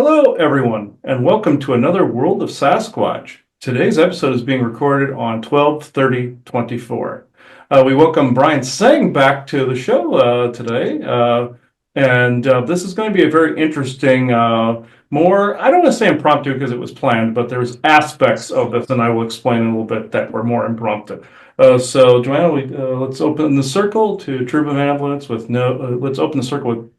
Hello, everyone, and welcome to another World of Sasquatch. Today's episode is being recorded on 12/30/24. We welcome Brian Singh back to the show today, and this is going to be a very interesting, more, I don't want to say impromptu because it was planned, but there's aspects of this, and I will explain in a little bit that were more impromptu. So, Joanna, let's open the circle to true benevolence with no, let's open the circle with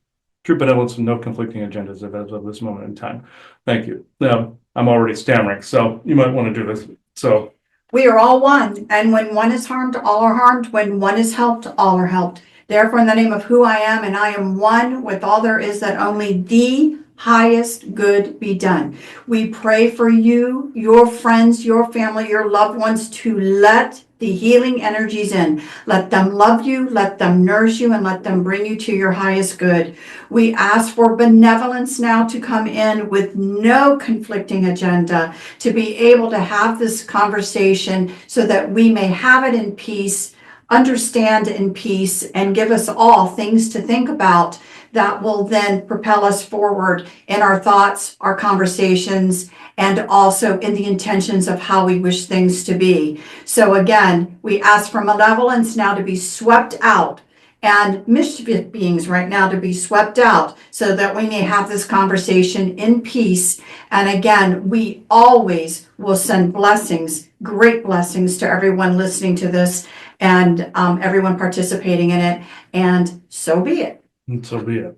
true benevolence and no conflicting agendas as of this moment in time. Thank you. Now, I'm already stammering, so you might want to do this. So we are all one, and when one is harmed, all are harmed. When one is helped, all are helped. Therefore, in the name of who I am, and I am one with all there is, that only the highest good be done. We pray for you, your friends, your family, your loved ones, to let the healing energies in. Let them love you, let them nourish you, and let them bring you to your highest good. We ask for benevolence now to come in with no conflicting agenda, to be able to have this conversation so that we may have it in peace, understand in peace, and give us all things to think about that will then propel us forward in our thoughts, our conversations, and also in the intentions of how we wish things to be. So again, we ask for malevolence now to be swept out, and mischievous beings right now to be swept out, so that we may have this conversation in peace. And again, we always will send blessings, great blessings, to everyone listening to this, and everyone participating in it. And so be it. And so be it.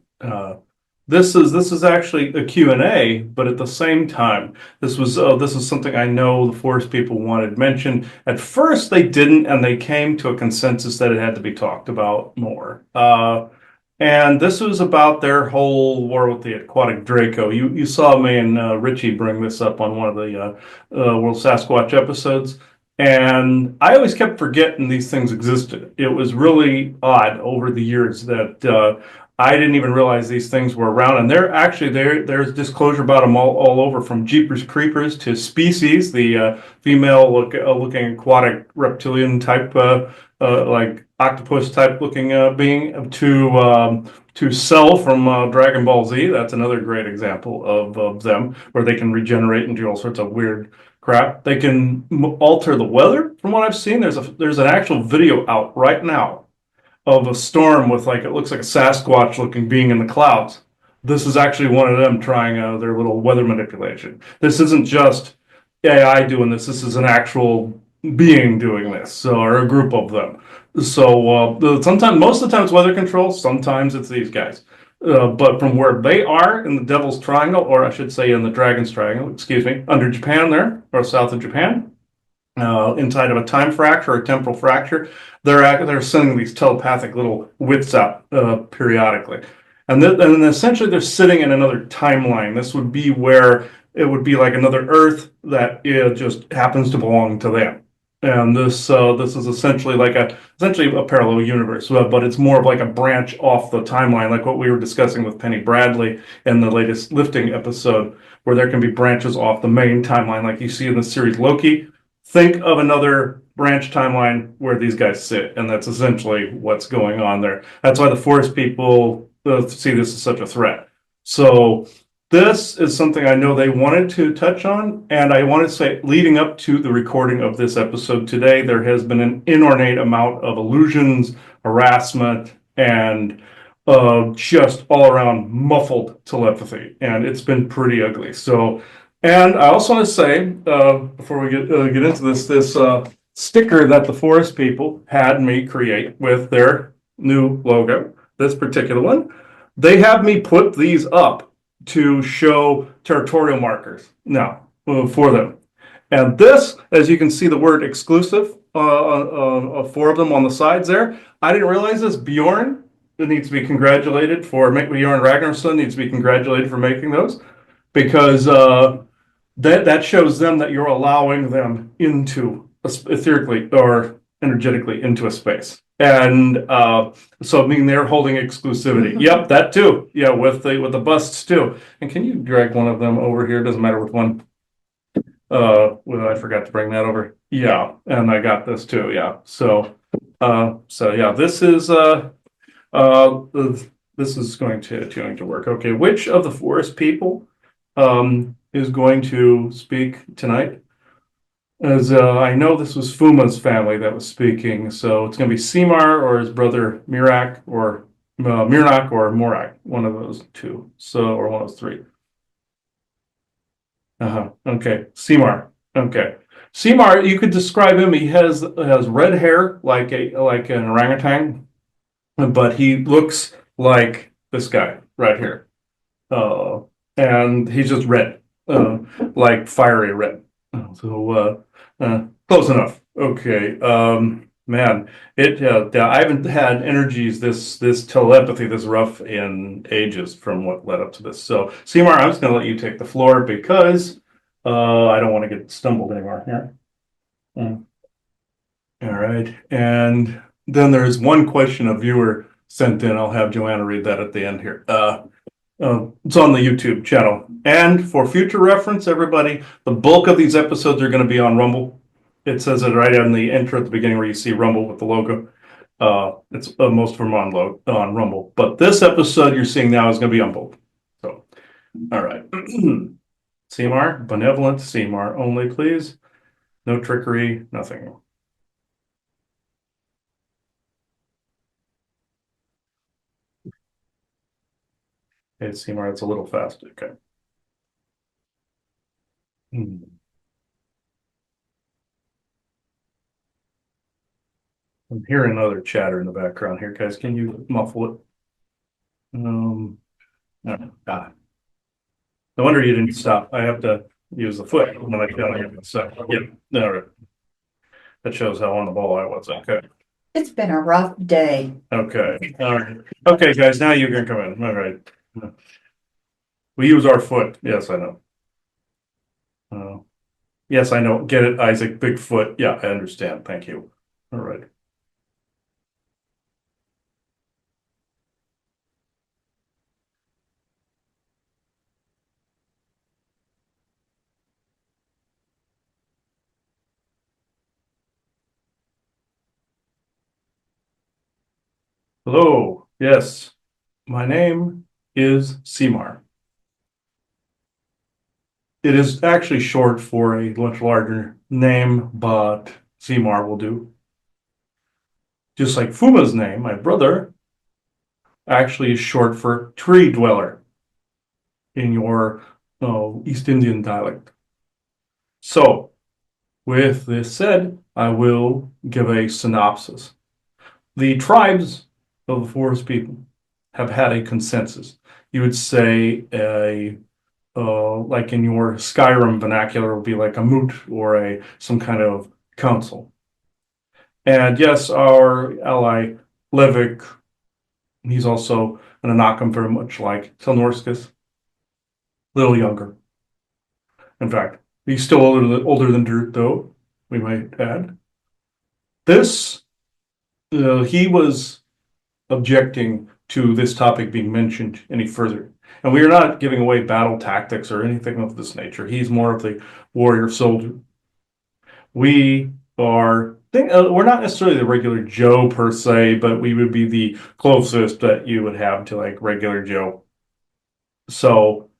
This is actually a Q&A, but at the same time, this is something I know the forest people wanted mentioned. At first, they didn't, and they came to a consensus that it had to be talked about more. And this was about their whole war with the Aquatic Draco. You saw me and Richie bring this up on one of the World Sasquatch episodes. And I always kept forgetting these things existed. It was really odd over the years that I didn't even realize these things were around. And there's disclosure about them all over, from Jeepers Creepers to Species, the female looking aquatic reptilian type, like octopus type looking being, to Cell from Dragon Ball Z. That's another great example of them, where they can regenerate and do all sorts of weird crap. They can alter the weather. From what I've seen, there's an actual video out right now of a storm with, like, it looks like a Sasquatch looking being in the clouds. This is actually one of them trying their little weather manipulation. This isn't just AI doing this. This is an actual being doing this, so, or a group of them. So sometimes, most of the time, it's weather control. Sometimes it's these guys. But from where they are in the Devil's Triangle, or I should say in the Dragon's Triangle, excuse me, under Japan there, or south of Japan, inside of a time fracture or a temporal fracture, they're sending these telepathic little whips out periodically. And then essentially they're sitting in another timeline. This would be where it would be like another Earth that it just happens to belong to them. And this is essentially a parallel universe, but it's more of like a branch off the timeline, like what we were discussing with Penny Bradley in the latest lifting episode, where there can be branches off the main timeline, like you see in the series Loki. Think of another branch timeline where these guys sit, and that's essentially what's going on there. That's why the forest people see this as such a threat. So this is something I know they wanted to touch on, and I want to say, leading up to the recording of this episode today, there has been an inordinate amount of illusions, harassment, and just all around muffled telepathy, and it's been pretty ugly. So, and I also want to say, before we get into this sticker that the forest people had me create with their new logo, this particular one, they have me put these up to show territorial markers now for them. And this, as you can see, the word exclusive, 4 of them on the sides there. I didn't realize this. Bjorn needs to be congratulated Bjorn Ragnarsson needs to be congratulated for making those, because that shows them that you're allowing them into etherically or energetically into a space. And so I mean, they're holding exclusivity. Yep, that too. Yeah, with the busts too. And can you drag one of them over here? Doesn't matter which one. Well, I forgot to bring that over. Yeah, and I got this too. Yeah. So yeah, this is going to work. Okay, which of the forest people is going to speak tonight. As I know, this was Fuma's family that was speaking, so it's going to be Seymour or his brother Mirak or Mirnak or Morak, one of those two. So, or one of those three. Uh-huh. Okay. Seymour. Okay. Seymour, you could describe him. He has red hair like an orangutan, but he looks like this guy right here. Uh, and he's just red, like fiery red. Close enough. Okay. Man, I haven't had energies this telepathy this rough in ages from what led up to this. So, Seymour, I'm just gonna let you take the floor because I don't want to get stumbled anymore here. Mm. All right, and then there's one question a viewer sent in. I'll have Joanna read that at the end here. It's on the YouTube channel. And for future reference, everybody, the bulk of these episodes are going to be on Rumble. It says it right on the intro at the beginning where you see Rumble with the logo. It's most of them on Rumble. But this episode you're seeing now is going to be on both. So, all right. Seymour, benevolent Seymour only, please. No trickery, nothing. Hey, Seymour, it's a little fast. Okay. Hmm. I'm hearing other chatter in the background here, guys. Can you muffle it? Ah, no wonder you didn't stop. I have to use the foot when I feel like it. So, yeah, all right. That shows how on the ball I was. Okay. It's been a rough day. Okay. All right. Okay, guys, now you can come in. All right. We use our foot. Yes, I know. Uh, yes, I know. Get it, Isaac. Bigfoot. Yeah, I understand. Thank you. All right. Hello. Yes, my name is Seymour. It is actually short for a much larger name, but Seymour will do. Just like Fuma's name, my brother, actually is short for tree dweller in your East Indian dialect. So, with this said, I will give a synopsis. The tribes of the forest people have had a consensus. You would say like in your Skyrim vernacular, would be like a moot or some kind of council. And yes, our ally Levik, he's also an Anakim, very much like Telnorskus, a little younger. In fact, he's still older than Dirt, though, we might add. This, he was objecting to this topic being mentioned any further. And we are not giving away battle tactics or anything of this nature. He's more of the warrior soldier. We we're not necessarily the regular Joe per se, but we would be the closest that you would have to like regular Joe. So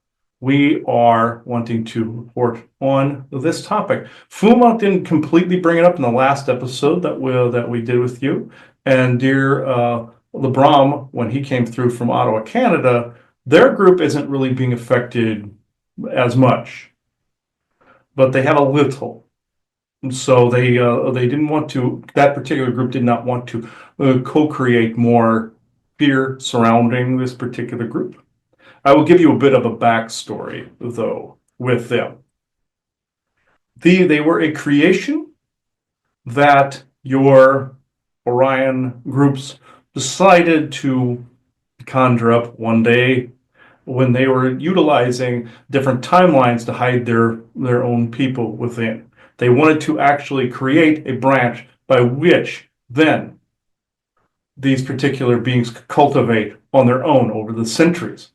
we are wanting to report on this topic. Fuma didn't completely bring it up in the last episode that we did with you. And dear LeBron, when he came through from Ottawa, Canada, their group isn't really being affected as much, but they have a little. So they didn't want to. That particular group did not want to co-create more fear surrounding this particular group. I will give you a bit of a backstory, though, with them. They were a creation that your Orion groups decided to conjure up one day when they were utilizing different timelines to hide their own people within. They wanted to actually create a branch by which then these particular beings could cultivate on their own over the centuries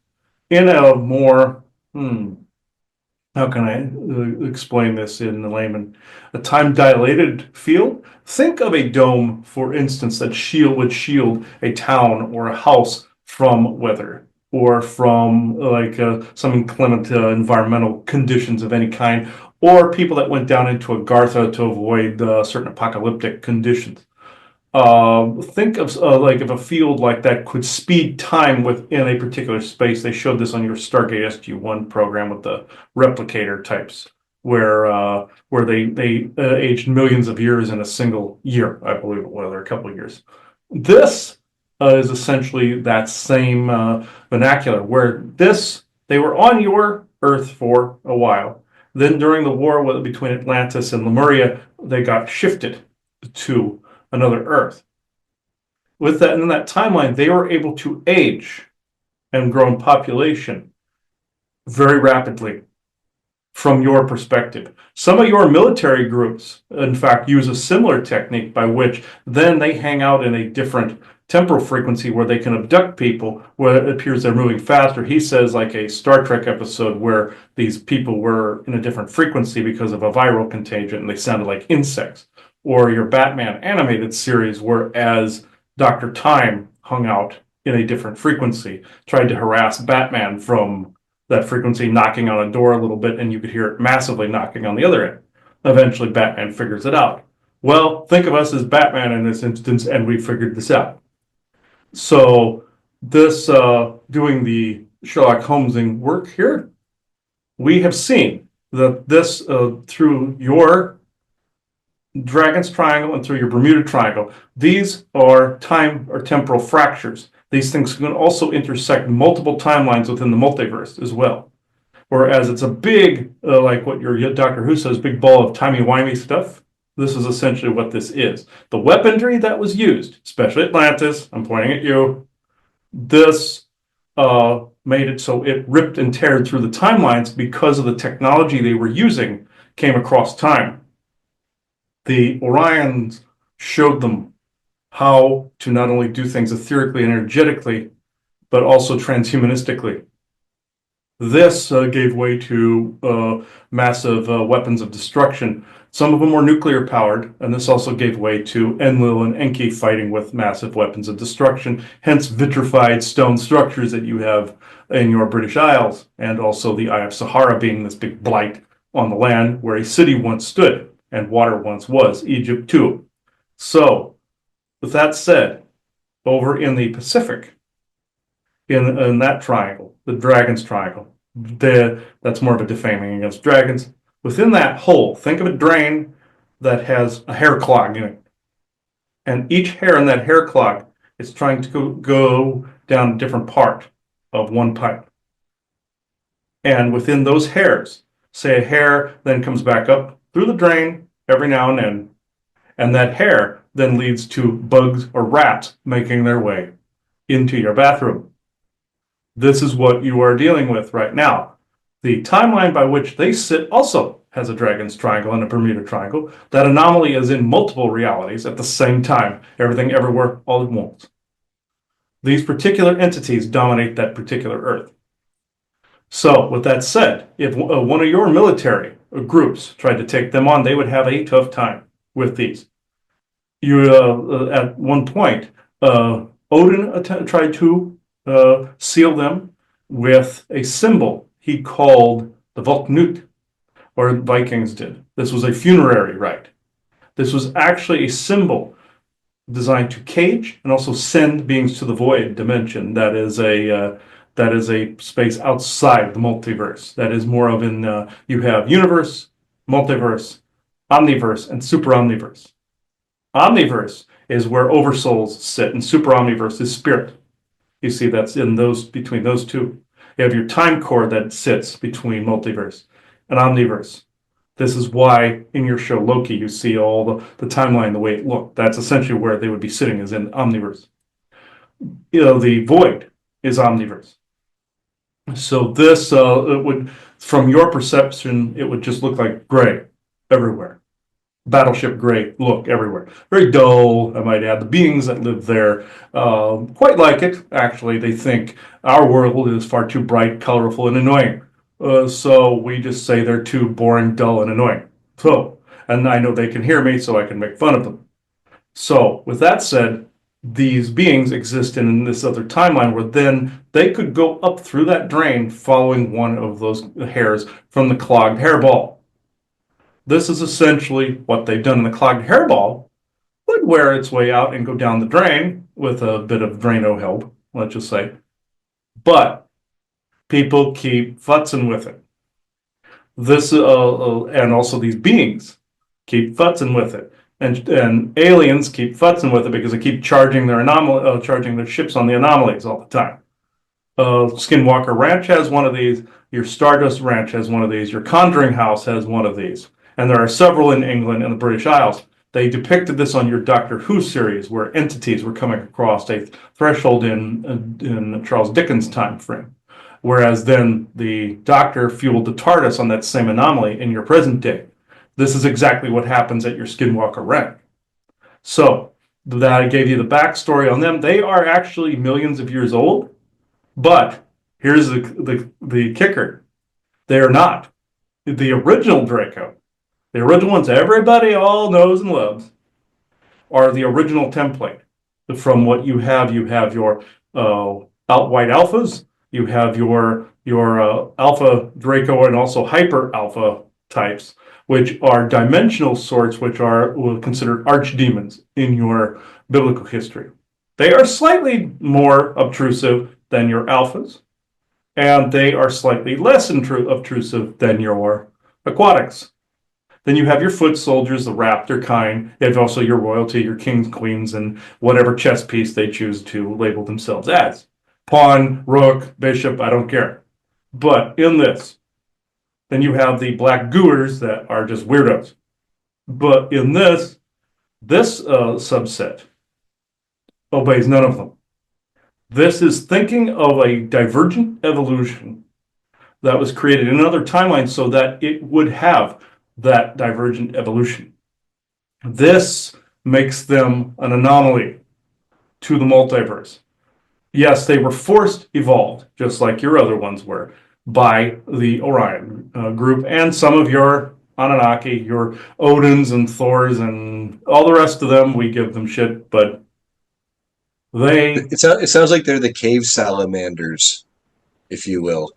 in a more, how can I explain this in the layman? A time dilated field. Think of a dome, for instance, that would shield a town or a house from weather. or from like some inclement environmental conditions of any kind, or people that went down into a gartha to avoid certain apocalyptic conditions. Think of like if a field like that could speed time within a particular space. They showed this on your Stargate SG-1 program with the replicator types, where they aged millions of years in a single year, I believe it was, or a couple of years. This is essentially that same vernacular, where they were on your Earth for a while. Then during the war between Atlantis and Lemuria, they got shifted to another Earth. With that, in that timeline, they were able to age and grow in population very rapidly from your perspective. Some of your military groups, in fact, use a similar technique by which then they hang out in a different temporal frequency where they can abduct people, where it appears they're moving faster. He says, like a Star Trek episode where these people were in a different frequency because of a viral contagion and they sounded like insects. Or your Batman animated series, whereas Dr. Time hung out in a different frequency, tried to harass Batman from that frequency, knocking on a door a little bit, and you could hear it massively knocking on the other end. Eventually, Batman figures it out. Well, think of us as Batman in this instance, and we figured this out. So, this doing the Sherlock Holmesing work here, we have seen that this through your Dragon's Triangle and through your Bermuda Triangle, these are time or temporal fractures. These things can also intersect multiple timelines within the multiverse as well. Whereas it's a big, like what your Doctor Who says, big ball of timey-wimey stuff. This is essentially what this is. The weaponry that was used, especially Atlantis, I'm pointing at you, this made it so it ripped and teared through the timelines because of the technology they were using came across time. The Orions showed them how to not only do things etherically and energetically, but also transhumanistically. This gave way to massive weapons of destruction. Some of them were nuclear powered, and this also gave way to Enlil and Enki fighting with massive weapons of destruction, hence vitrified stone structures that you have in your British Isles, and also the Eye of Sahara being this big blight on the land where a city once stood, and water once was, Egypt too. So, with that said, over in the Pacific, in that triangle, the Dragon's Triangle, that's more of a defaming against dragons. Within that hole, think of a drain that has a hair clog in it. And each hair in that hair clog is trying to go down a different part of one pipe. And within those hairs, say a hair then comes back up through the drain every now and then, and that hair then leads to bugs or rats making their way into your bathroom. This is what you are dealing with right now. The timeline by which they sit also has a Dragon's Triangle and a Bermuda Triangle. That anomaly is in multiple realities at the same time, everything everywhere all at once. These particular entities dominate that particular Earth. So, with that said, if one of your military groups tried to take them on, they would have a tough time with these. You, at one point, Odin tried to seal them with a symbol he called the Volknut, or Vikings did. This was a funerary rite. This was actually a symbol designed to cage and also send beings to the void dimension. That is a space outside the multiverse. That is more of you have universe, multiverse, omniverse, and super omniverse. Omniverse is where oversouls sit, and super omniverse is spirit. You see, that's in between those two. You have your time core that sits between multiverse and omniverse. This is why in your show Loki you see all the timeline the way it looked. That's essentially where they would be sitting, is in omniverse. The void is omniverse. So this it would, from your perception, it would just look like gray everywhere. Battleship gray look everywhere. Very dull, I might add. The beings that live there quite like it. Actually, they think our world is far too bright, colorful, and annoying. So we just say they're too boring, dull, and annoying. So, and I know they can hear me, so I can make fun of them. So, with that said, these beings exist in this other timeline where then they could go up through that drain following one of those hairs from the clogged hairball. This is essentially what they've done. The clogged hairball would wear its way out and go down the drain with a bit of Drano help, let's just say. But people keep futzing with it. This and also these beings keep futzing with it, and aliens keep futzing with it because they keep charging charging their ships on the anomalies all the time. Skinwalker Ranch has one of these. Your Stardust Ranch has one of these. Your Conjuring House has one of these, and there are several in England and the British Isles. They depicted this on your Doctor Who series, where entities were coming across a threshold in Charles Dickens' time frame. Whereas then the Doctor fueled the TARDIS on that same anomaly in your present day. This is exactly what happens at your Skinwalker Ranch. So that I gave you the backstory on them. They are actually millions of years old, but here's the kicker: they are not the original Draco. The original ones everybody all knows and loves are the original template. From what you have your white alphas, you have your alpha Draco, and also hyper alpha types, which are dimensional sorts, which are considered archdemons in your biblical history. They are slightly more obtrusive than your alphas, and they are slightly less obtrusive than your aquatics. Then you have your foot soldiers, the raptor kind. You have also your royalty, your kings, queens, and whatever chess piece they choose to label themselves as. Pawn, rook, bishop, I don't care. But in this, then you have the black gooers that are just weirdos. But in this subset obeys none of them. This is thinking of a divergent evolution that was created in another timeline so that it would have that divergent evolution. This makes them an anomaly to the multiverse. Yes, they were forced evolved, just like your other ones were, by the Orion group and some of your Anunnaki, your Odins and Thors and all the rest of them. We give them shit, but they. It sounds like they're the cave salamanders, if you will.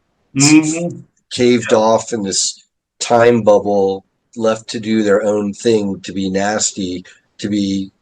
Caved off in this time bubble, left to do their own thing, to be nasty, to be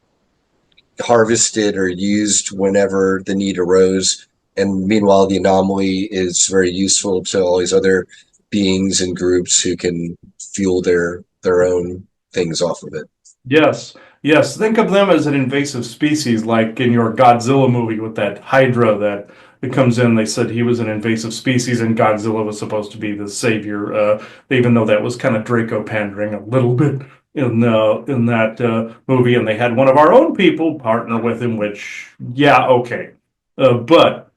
harvested or used whenever the need arose. And meanwhile, the anomaly is very useful to all these other beings and groups who can fuel their own things off of it. Yes, yes. Think of them as an invasive species, like in your Godzilla movie with that Hydra that comes in. They said he was an invasive species, and Godzilla was supposed to be the savior. Even though that was kind of Draco pandering a little bit in that movie, and they had one of our own people partner with him. Which, yeah, okay, but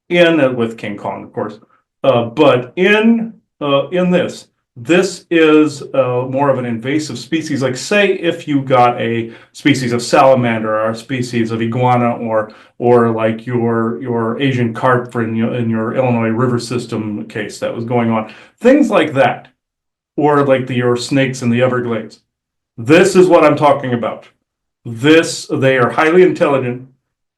in with King Kong, of course. But in this. This is more of an invasive species. Like, say, if you got a species of salamander or a species of iguana, or like your Asian carp in your Illinois river system case that was going on, things like that, or like your snakes in the Everglades. This is what I'm talking about. They are highly intelligent,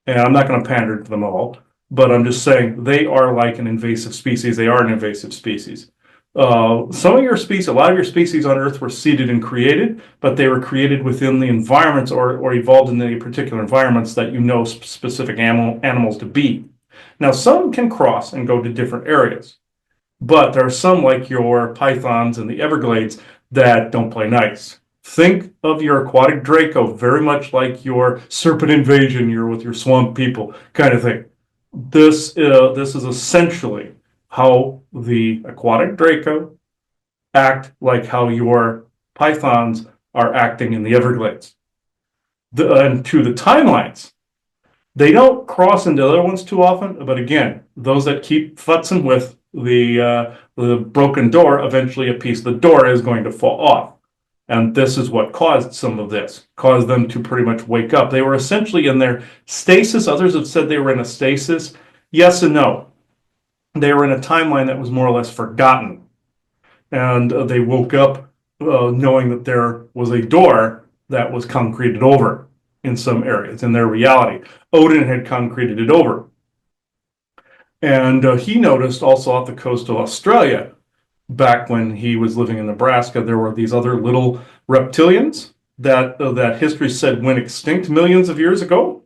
and I'm not going to pander to them all, but I'm just saying they are like an invasive species. They are an invasive species. Some of your species, a lot of your species on Earth were seeded and created, but they were created within the environments or evolved in the particular environments that you know specific animals to be. Now, some can cross and go to different areas, but there are some like your pythons in the Everglades that don't play nice. Think of your aquatic Draco very much like your serpent invasion, you're with your swamp people kind of thing. This is essentially how the aquatic Draco act like how your pythons are acting in the Everglades. And to the timelines, they don't cross into other ones too often, but again, those that keep futzing with the broken door, eventually a piece of the door is going to fall off. And this is what caused some of this, caused them to pretty much wake up. They were essentially in their stasis. Others have said they were in a stasis. Yes and no. They were in a timeline that was more or less forgotten. And they woke up knowing that there was a door that was concreted over. in some areas in their reality. Odin had concreted it over. And he noticed also off the coast of Australia, back when he was living in Nebraska, there were these other little reptilians that history said went extinct millions of years ago.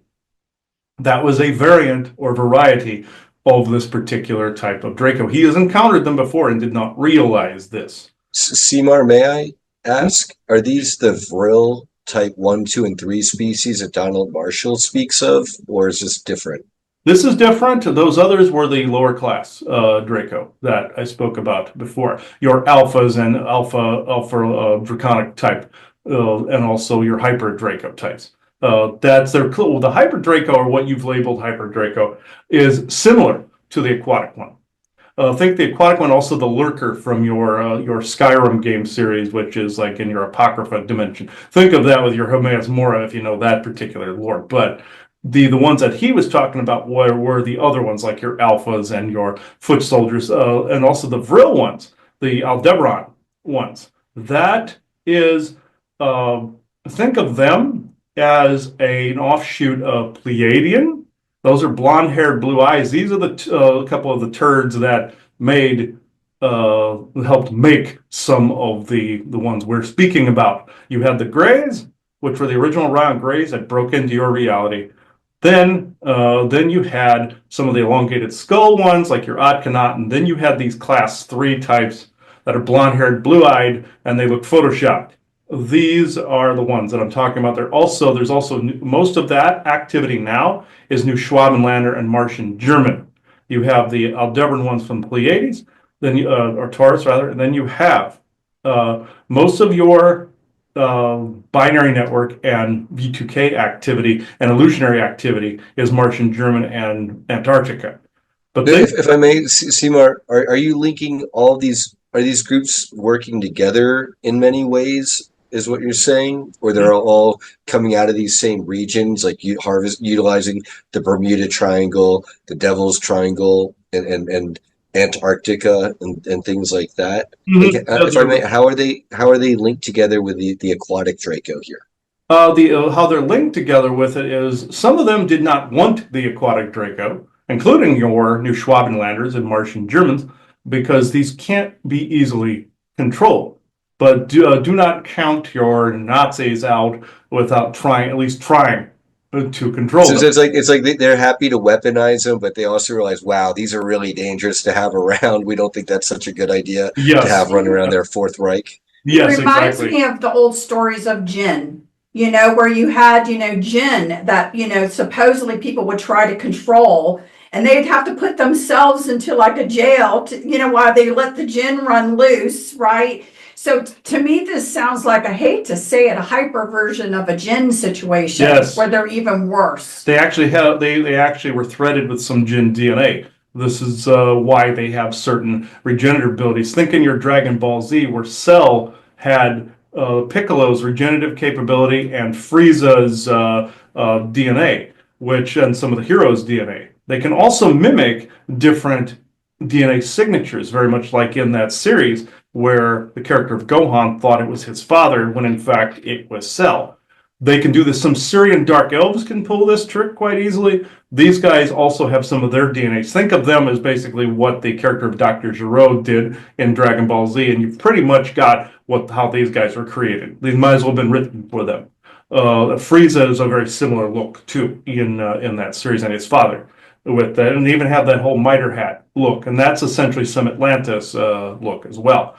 That was a variant or variety of this particular type of Draco. He has encountered them before and did not realize this. Seymour, may I ask, are these the vril type 1, 2, and 3 species that Donald Marshall speaks of, or is this different? This is different. Those others were the lower class Draco that I spoke about before. Your alphas and alpha draconic type, and also your hyper Draco types. That's their clue. The hyper Draco, or what you've labeled hyper Draco, is similar to the aquatic one. Think the aquatic one, also the lurker from your Skyrim game series, which is like in your Apocrypha dimension. Think of that with your Homeas Mora if you know that particular lore. But the ones that he was talking about were the other ones, like your alphas and your foot soldiers, and also the vril ones, the Aldebaran ones. That is, think of them as an offshoot of Pleiadian. Those are blonde-haired, blue eyes. These are the couple of the turds that helped make some of the ones we're speaking about. You had the grays, which were the original round grays that broke into your reality. Then you had some of the elongated skull ones, like your Otkanaut, and then you had these class 3 types that are blonde-haired, blue-eyed, and they look photoshopped. These are the ones that I'm talking about. There's also most of that activity now is New Schwabenlander and Martian German. You have the Aldebaran ones from the Pleiades, then or Taurus rather, and then you have most of your binary network and V2K activity and illusionary activity is Martian German and Antarctica. But if I may, Seymour, are you linking all these? Are these groups working together in many ways? Is what you're saying, or they're all coming out of these same regions, like utilizing the Bermuda Triangle, the Devil's Triangle, and Antarctica and things like that. Like, if I may, how are they linked together with the aquatic Draco here? How they're linked together with it is some of them did not want the aquatic Draco, including your New Schwabenlanders and Martian Germans, because these can't be easily controlled. But do not count your Nazis out without at least trying to control them. So it's like they're happy to weaponize them, but they also realize, wow, these are really dangerous to have around. We don't think that's such a good idea to have run around their Fourth Reich. Yes, it reminds me of the old stories of Jinn, where you had, Jinn that, supposedly people would try to control, and they'd have to put themselves into like a jail to, while they let the Jinn run loose, right? So to me, this sounds like, I hate to say it, a hyper version of a Jinn situation, where they're even worse. They actually they actually were threaded with some Jinn DNA. This is why they have certain regenerative abilities. Think in your Dragon Ball Z, where Cell had Piccolo's regenerative capability and Frieza's DNA, and some of the heroes' DNA. They can also mimic different DNA signatures, very much like in that series where the character of Gohan thought it was his father when in fact it was Cell. They can do this. Some Syrian Dark Elves can pull this trick quite easily. These guys also have some of their DNAs. Think of them as basically what the character of Dr. Gero did in Dragon Ball Z, and you've pretty much got how these guys were created. They might as well have been written for them. Frieza is a very similar look too in that series, and his father with that, and they even have that whole miter hat look, and that's essentially some Atlantis look as well.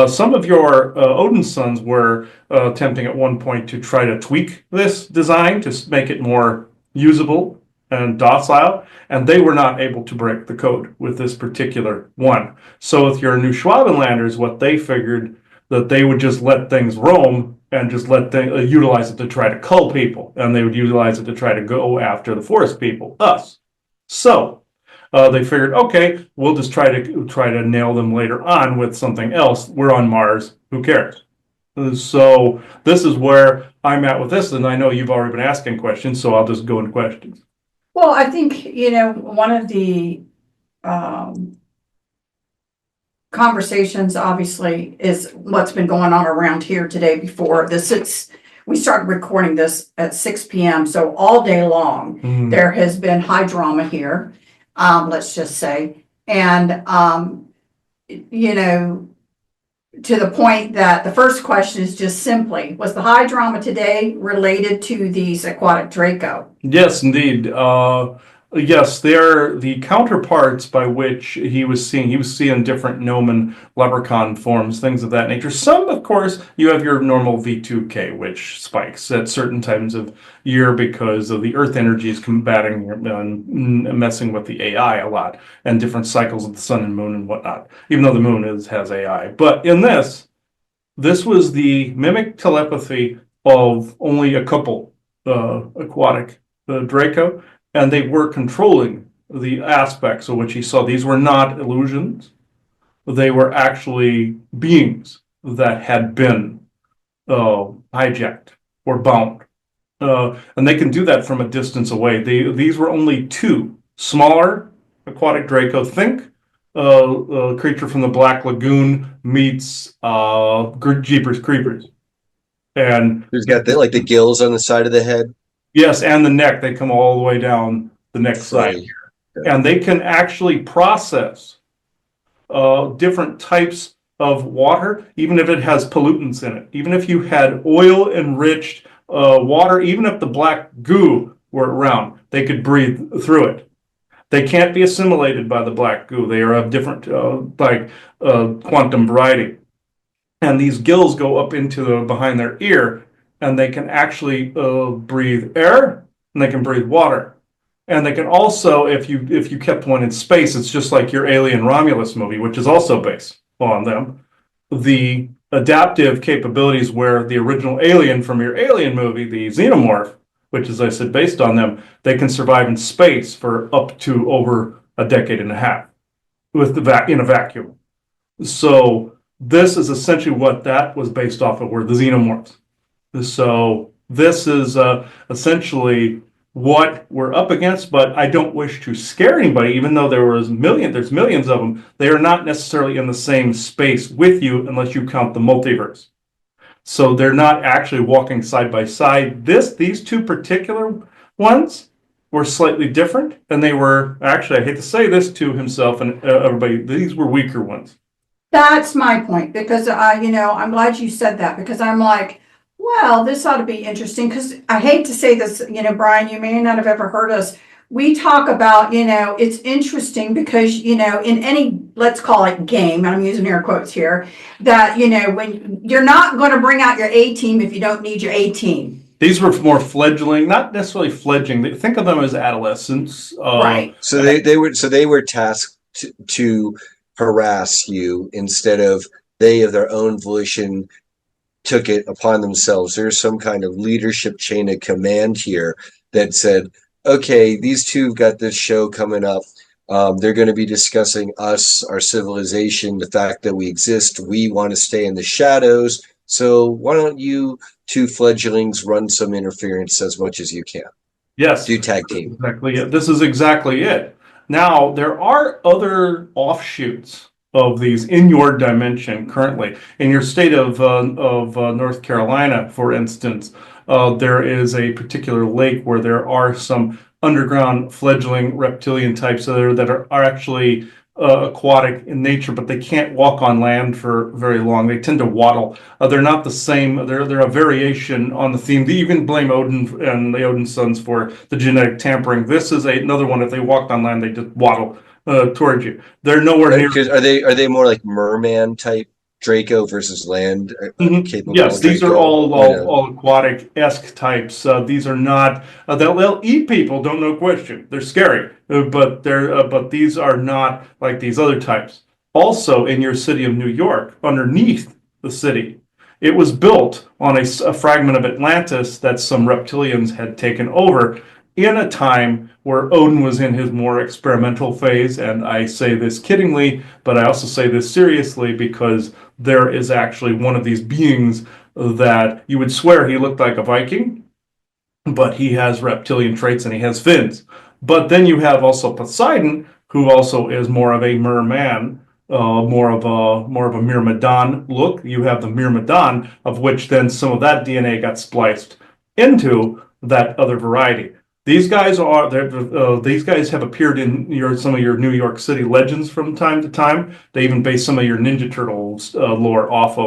Some of your Odin sons were attempting at one point to try to tweak this design to make it more usable and docile, and they were not able to break the code with this particular one. So with your New Schwabenlanders, what they figured that they would just let things roam and just utilize it to try to cull people, and they would utilize it to try to go after the forest people, us. So they figured, okay, we'll just try to nail them later on with something else. We're on Mars. Who cares? So this is where I'm at with this, and I know you've already been asking questions, so I'll just go into questions. Well, I think, one of the conversations obviously is what's been going on around here today before this. we started recording this at 6 p.m. So all day long, there has been high drama here, let's just say. And, you know, to the point that the first question is just simply, was the high drama today related to these aquatic Draco? Yes, indeed. Yes, they're the counterparts by which he was seeing different gnomon leprechaun forms, things of that nature. Some, of course, you have your normal V2K, which spikes at certain times of year because of the Earth energy is combating and messing with the AI a lot, and different cycles of the sun and moon and whatnot, even though the moon has AI. But in this was the mimic telepathy of only a couple aquatic Draco, and they were controlling the aspects of which he saw. These were not illusions. They were actually beings that had been hijacked or bound. And they can do that from a distance away. These were only two smaller aquatic Draco. Think creature from the Black Lagoon meets Jeepers Creepers. And Who's got the, like the gills on the side of the head? yes, and the neck. They come all the way down the neck side. Yeah. And they can actually process different types of water, even if it has pollutants in it. Even if you had oil-enriched water, even if the black goo were around, they could breathe through it. They can't be assimilated by the black goo. They are of different, quantum variety. And these gills go up into behind their ear, and they can actually breathe air, and they can breathe water. And they can also, if you kept one in space, it's just like your Alien Romulus movie, which is also based on them. The adaptive capabilities where the original alien from your Alien movie, the xenomorph, which is, I said, based on them, they can survive in space for up to over a decade and a half with in a vacuum. So this is essentially what that was based off of, were the xenomorphs. So this is essentially what we're up against, but I don't wish to scare anybody, even though there's millions of them. They are not necessarily in the same space with you unless you count the multiverse. So they're not actually walking side by side. These two particular ones were slightly different, and they were actually, I hate to say this to himself and everybody, these were weaker ones. That's my point, because you know, I'm glad you said that, because I'm like, well, this ought to be interesting, because I hate to say this, you know, Brian, you may not have ever heard us. We talk about, you know, it's interesting because, you know, in any, let's call it game, I'm using air quotes here, that, you know, when you're not going to bring out your A team if you don't need your A team. These were more fledgling, not necessarily fledgling. Think of them as adolescents. Right. So they were tasked to harass you instead of they of their own volition took it upon themselves. There's some kind of leadership chain of command here that said, okay, these two have got this show coming up. They're going to be discussing us, our civilization, the fact that we exist. We want to stay in the shadows. So why don't you two fledglings run some interference as much as you can? Yes. Do tag team. Exactly it. This is exactly it. Now, there are other offshoots of these in your dimension currently. In your state of North Carolina, for instance, there is a particular lake where there are some underground fledgling reptilian types that are actually aquatic in nature, but they can't walk on land for very long. They tend to waddle. They're not the same. They're a variation on the theme. You can blame Odin and the Odin sons for the genetic tampering. This is another one. If they walked on land, they just waddle towards you. They're nowhere near. Are they more like merman type Draco versus land capable? Yes, these Draco? are all aquatic-esque types. These are not. They'll eat people. Don't no question. They're scary, but these are not like these other types. Also, in your city of New York, underneath the city, it was built on a fragment of Atlantis that some reptilians had taken over in a time where Odin was in his more experimental phase. And I say this kiddingly, but I also say this seriously because there is actually one of these beings that you would swear he looked like a Viking, but he has reptilian traits and he has fins. But then you have also Poseidon, who also is more of a merman, more of a Myrmidon look. You have the Myrmidon, of which then some of that DNA got spliced into that other variety. These guys have appeared in some of your New York City legends from time to time. They even base some of your Ninja Turtles lore off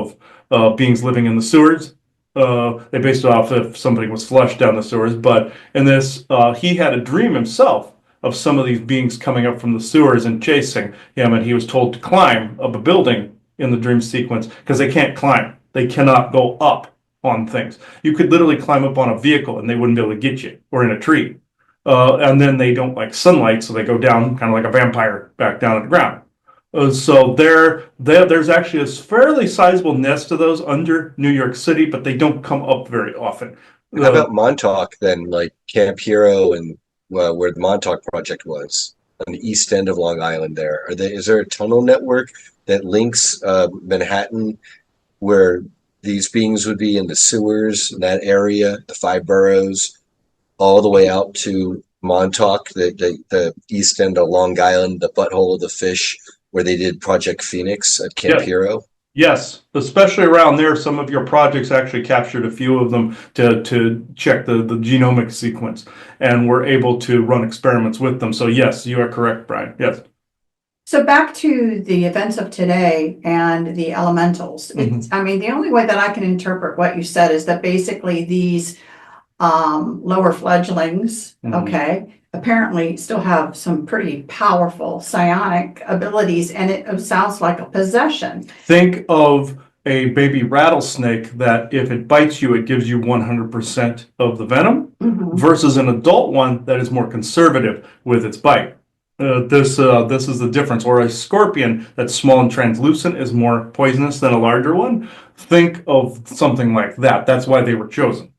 of beings living in the sewers. They based it off if somebody was flushed down the sewers. But in this, he had a dream himself of some of these beings coming up from the sewers and chasing him, and he was told to climb up a building in the dream sequence because they can't climb. They cannot go up on things. You could literally climb up on a vehicle and they wouldn't be able to get you, or in a tree. And then they don't like sunlight, so they go down kind of like a vampire back down to the ground. So there's actually a fairly sizable nest of those under New York City, but they don't come up very often. How about Montauk then, like Camp Hero and where the Montauk Project was on the east end of Long Island? Is there a tunnel network that links Manhattan, where these beings would be in the sewers in that area, the five boroughs, all the way out to Montauk, the east end of Long Island, the butthole of the fish, where they did Project Phoenix at Camp Yeah. Hero? Yes, especially around there, some of your projects actually captured a few of them to check the genomic sequence, and were able to run experiments with them. So yes, you are correct, Brian. Yes. So back to the events of today and the elementals. I mean, the only way that I can interpret what you said is that basically these lower fledglings, okay, apparently still have some pretty powerful psionic abilities, and it sounds like a possession. Think of a baby rattlesnake that if it bites you, it gives you 100% of the venom, versus an adult one that is more conservative with its bite. This is the difference. Or a scorpion that's small and translucent is more poisonous than a larger one. Think of something like that. That's why they were chosen.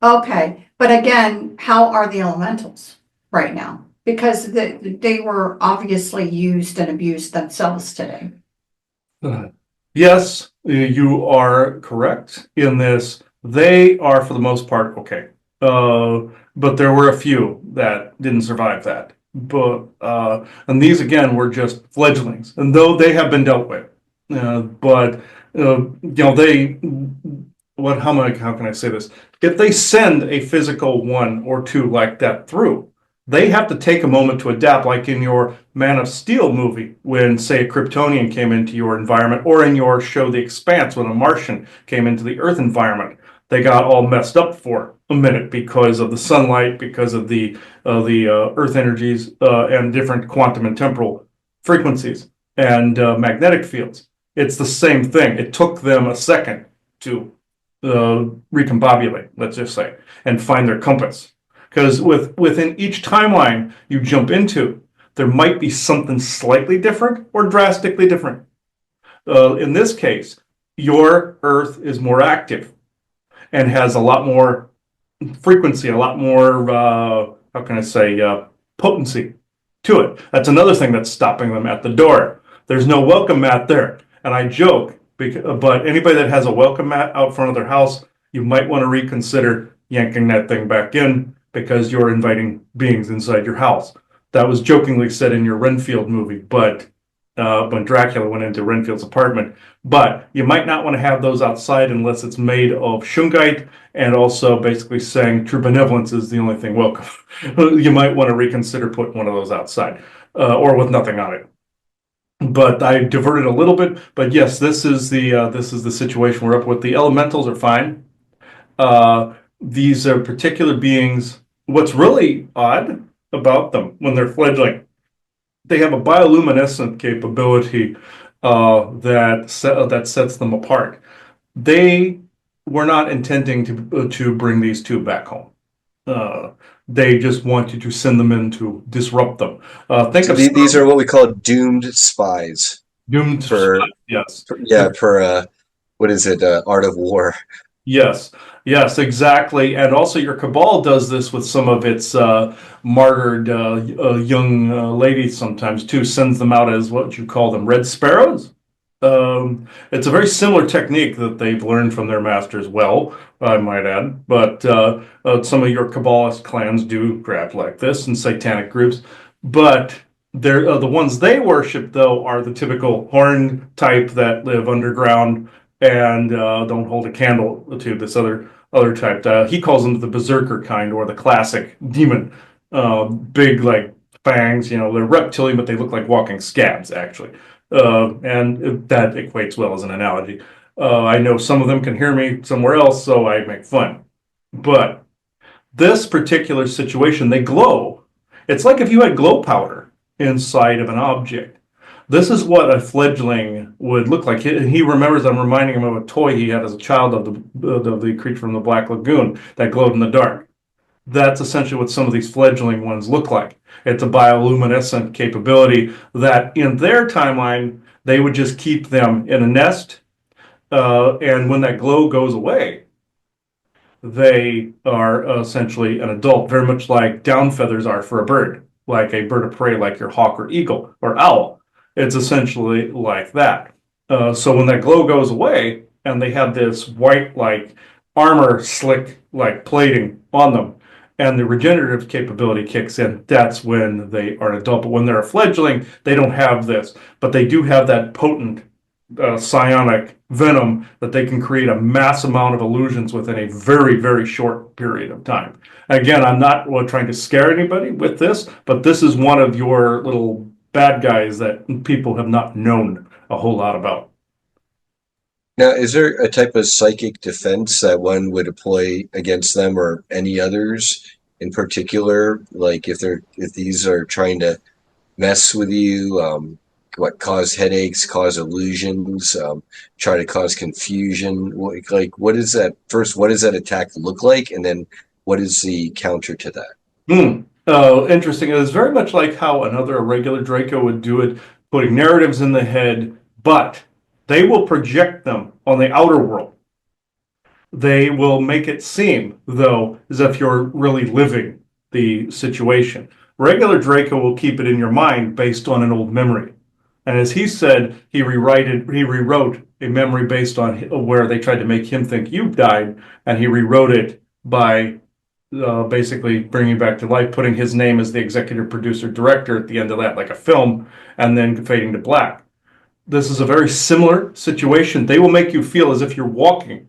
Okay, but again, how are the elementals right now? Because they were obviously used and abused themselves today. Yes, you are correct in this. They are, for the most part, okay. But there were a few that didn't survive that. And these again were just fledglings, and though they have been dealt with, how can I say this? If they send a physical one or two like that through, they have to take a moment to adapt, like in your Man of Steel movie, when, say, a Kryptonian came into your environment, or in your show The Expanse, when a Martian came into the Earth environment. They got all messed up for a minute because of the sunlight, because of the Earth energies, and different quantum and temporal frequencies and magnetic fields. It's the same thing. It took them a second to recombobulate, let's just say, and find their compass. Because within each timeline you jump into, there might be something slightly different or drastically different. In this case, your Earth is more active and has a lot more frequency, a lot more, potency to it. That's another thing that's stopping them at the door. There's no welcome mat there. And I joke, but anybody that has a welcome mat out front of their house, you might want to reconsider yanking that thing back in, because you're inviting beings inside your house. That was jokingly said in your Renfield movie, but when Dracula went into Renfield's apartment. But you might not want to have those outside unless it's made of shungite, and also basically saying true benevolence is the only thing welcome. You might want to reconsider putting one of those outside, or with nothing on it. But I diverted a little bit. But yes, this is the situation we're up with. The elementals are fine. These are particular beings. What's really odd about them when they're fledgling, they have a bioluminescent capability that sets them apart. They were not intending to bring these two back home. They just wanted to send them in to disrupt them. These are what we call doomed spies. Doomed for yes. What is it? Art of War. Yes, exactly. And also your cabal does this with some of its martyred young ladies sometimes too, sends them out as what you call them, red sparrows. It's a very similar technique that they've learned from their masters, well, I might add. But some of your Kabbalist clans do crap like this, and satanic groups. But The ones they worship, though, are the typical horn type that live underground and don't hold a candle to this other type. He calls them the berserker kind, or the classic demon. Big like fangs, they're reptilian, but they look like walking scabs, actually. And that equates well as an analogy. I know some of them can hear me somewhere else, so I make fun. But this particular situation, they glow. It's like if you had glow powder inside of an object. This is what a fledgling would look like. He remembers, I'm reminding him of a toy he had as a child of the creature from the Black Lagoon that glowed in the dark. That's essentially what some of these fledgling ones look like. It's a bioluminescent capability that in their timeline, they would just keep them in a nest. And when that glow goes away, they are essentially an adult, very much like down feathers are for a bird, like a bird of prey, like your hawk or eagle or owl. It's essentially like that. So when that glow goes away and they have this white, like armor slick, like plating on them, and the regenerative capability kicks in, that's when they are an adult. But when they're a fledgling, they don't have this, but they do have that potent psionic venom that they can create a mass amount of illusions within a very, very short period of time. Again, I'm not trying to scare anybody with this, but this is one of your little bad guys that people have not known a whole lot about. Now, is there a type of psychic defense that one would employ against them or any others in particular? Like if these are trying to mess with you, cause headaches, cause illusions, try to cause confusion? What is that? First, what does that attack look like? And then what is the counter to that? Interesting. It is very much like how another regular Draco would do it, putting narratives in the head, but they will project them on the outer world. They will make it seem, though, as if you're really living the situation. Regular Draco will keep it in your mind based on an old memory. And as he said, he rewrote a memory based on where they tried to make him think you died, and he rewrote it by basically bringing back to life, putting his name as the executive producer director at the end of that, like a film, and then fading to black. This is a very similar situation. They will make you feel as if you're walking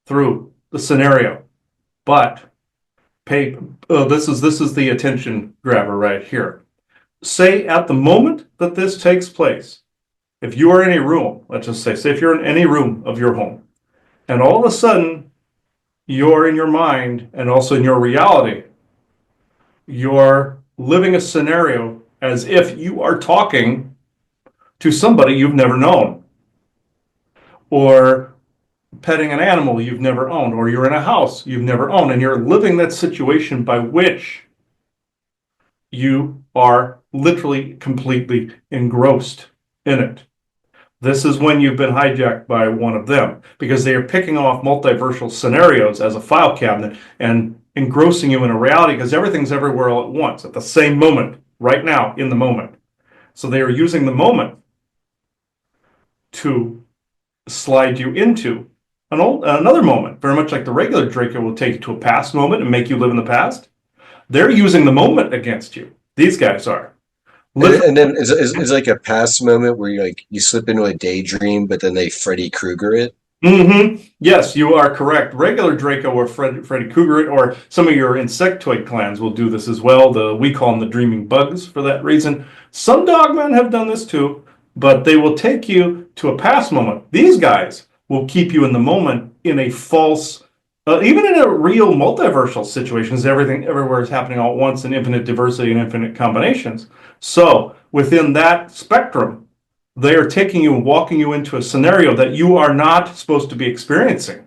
through the scenario, but this is the attention grabber right here. Say at the moment that this takes place, if you are in a room, let's just say if you're in any room of your home, and all of a sudden you're in your mind and also in your reality, you're living a scenario as if you are talking to somebody you've never known, or petting an animal you've never owned, or you're in a house you've never owned, and you're living that situation by which you are literally completely engrossed in it. This is when you've been hijacked by one of them, because they are picking off multiversal scenarios as a file cabinet and engrossing you in a reality, because everything's everywhere all at once, at the same moment, right now, in the moment. So they are using the moment to slide you into another moment, very much like the regular Draco will take you to a past moment and make you live in the past. They're using the moment against you. These guys are. And then it's like a past moment where you slip into a daydream, but then they Freddy Krueger it. Mm-hmm. Yes, you are correct. Regular Draco or Freddy Krueger or some of your insectoid clans will do this as well. We call them the dreaming bugs for that reason. Some dogmen have done this too, but they will take you to a past moment. These guys will keep you in the moment in a false, even in a real multiversal situations, everything everywhere is happening all at once in infinite diversity and infinite combinations. So within that spectrum, they are taking you and walking you into a scenario that you are not supposed to be experiencing.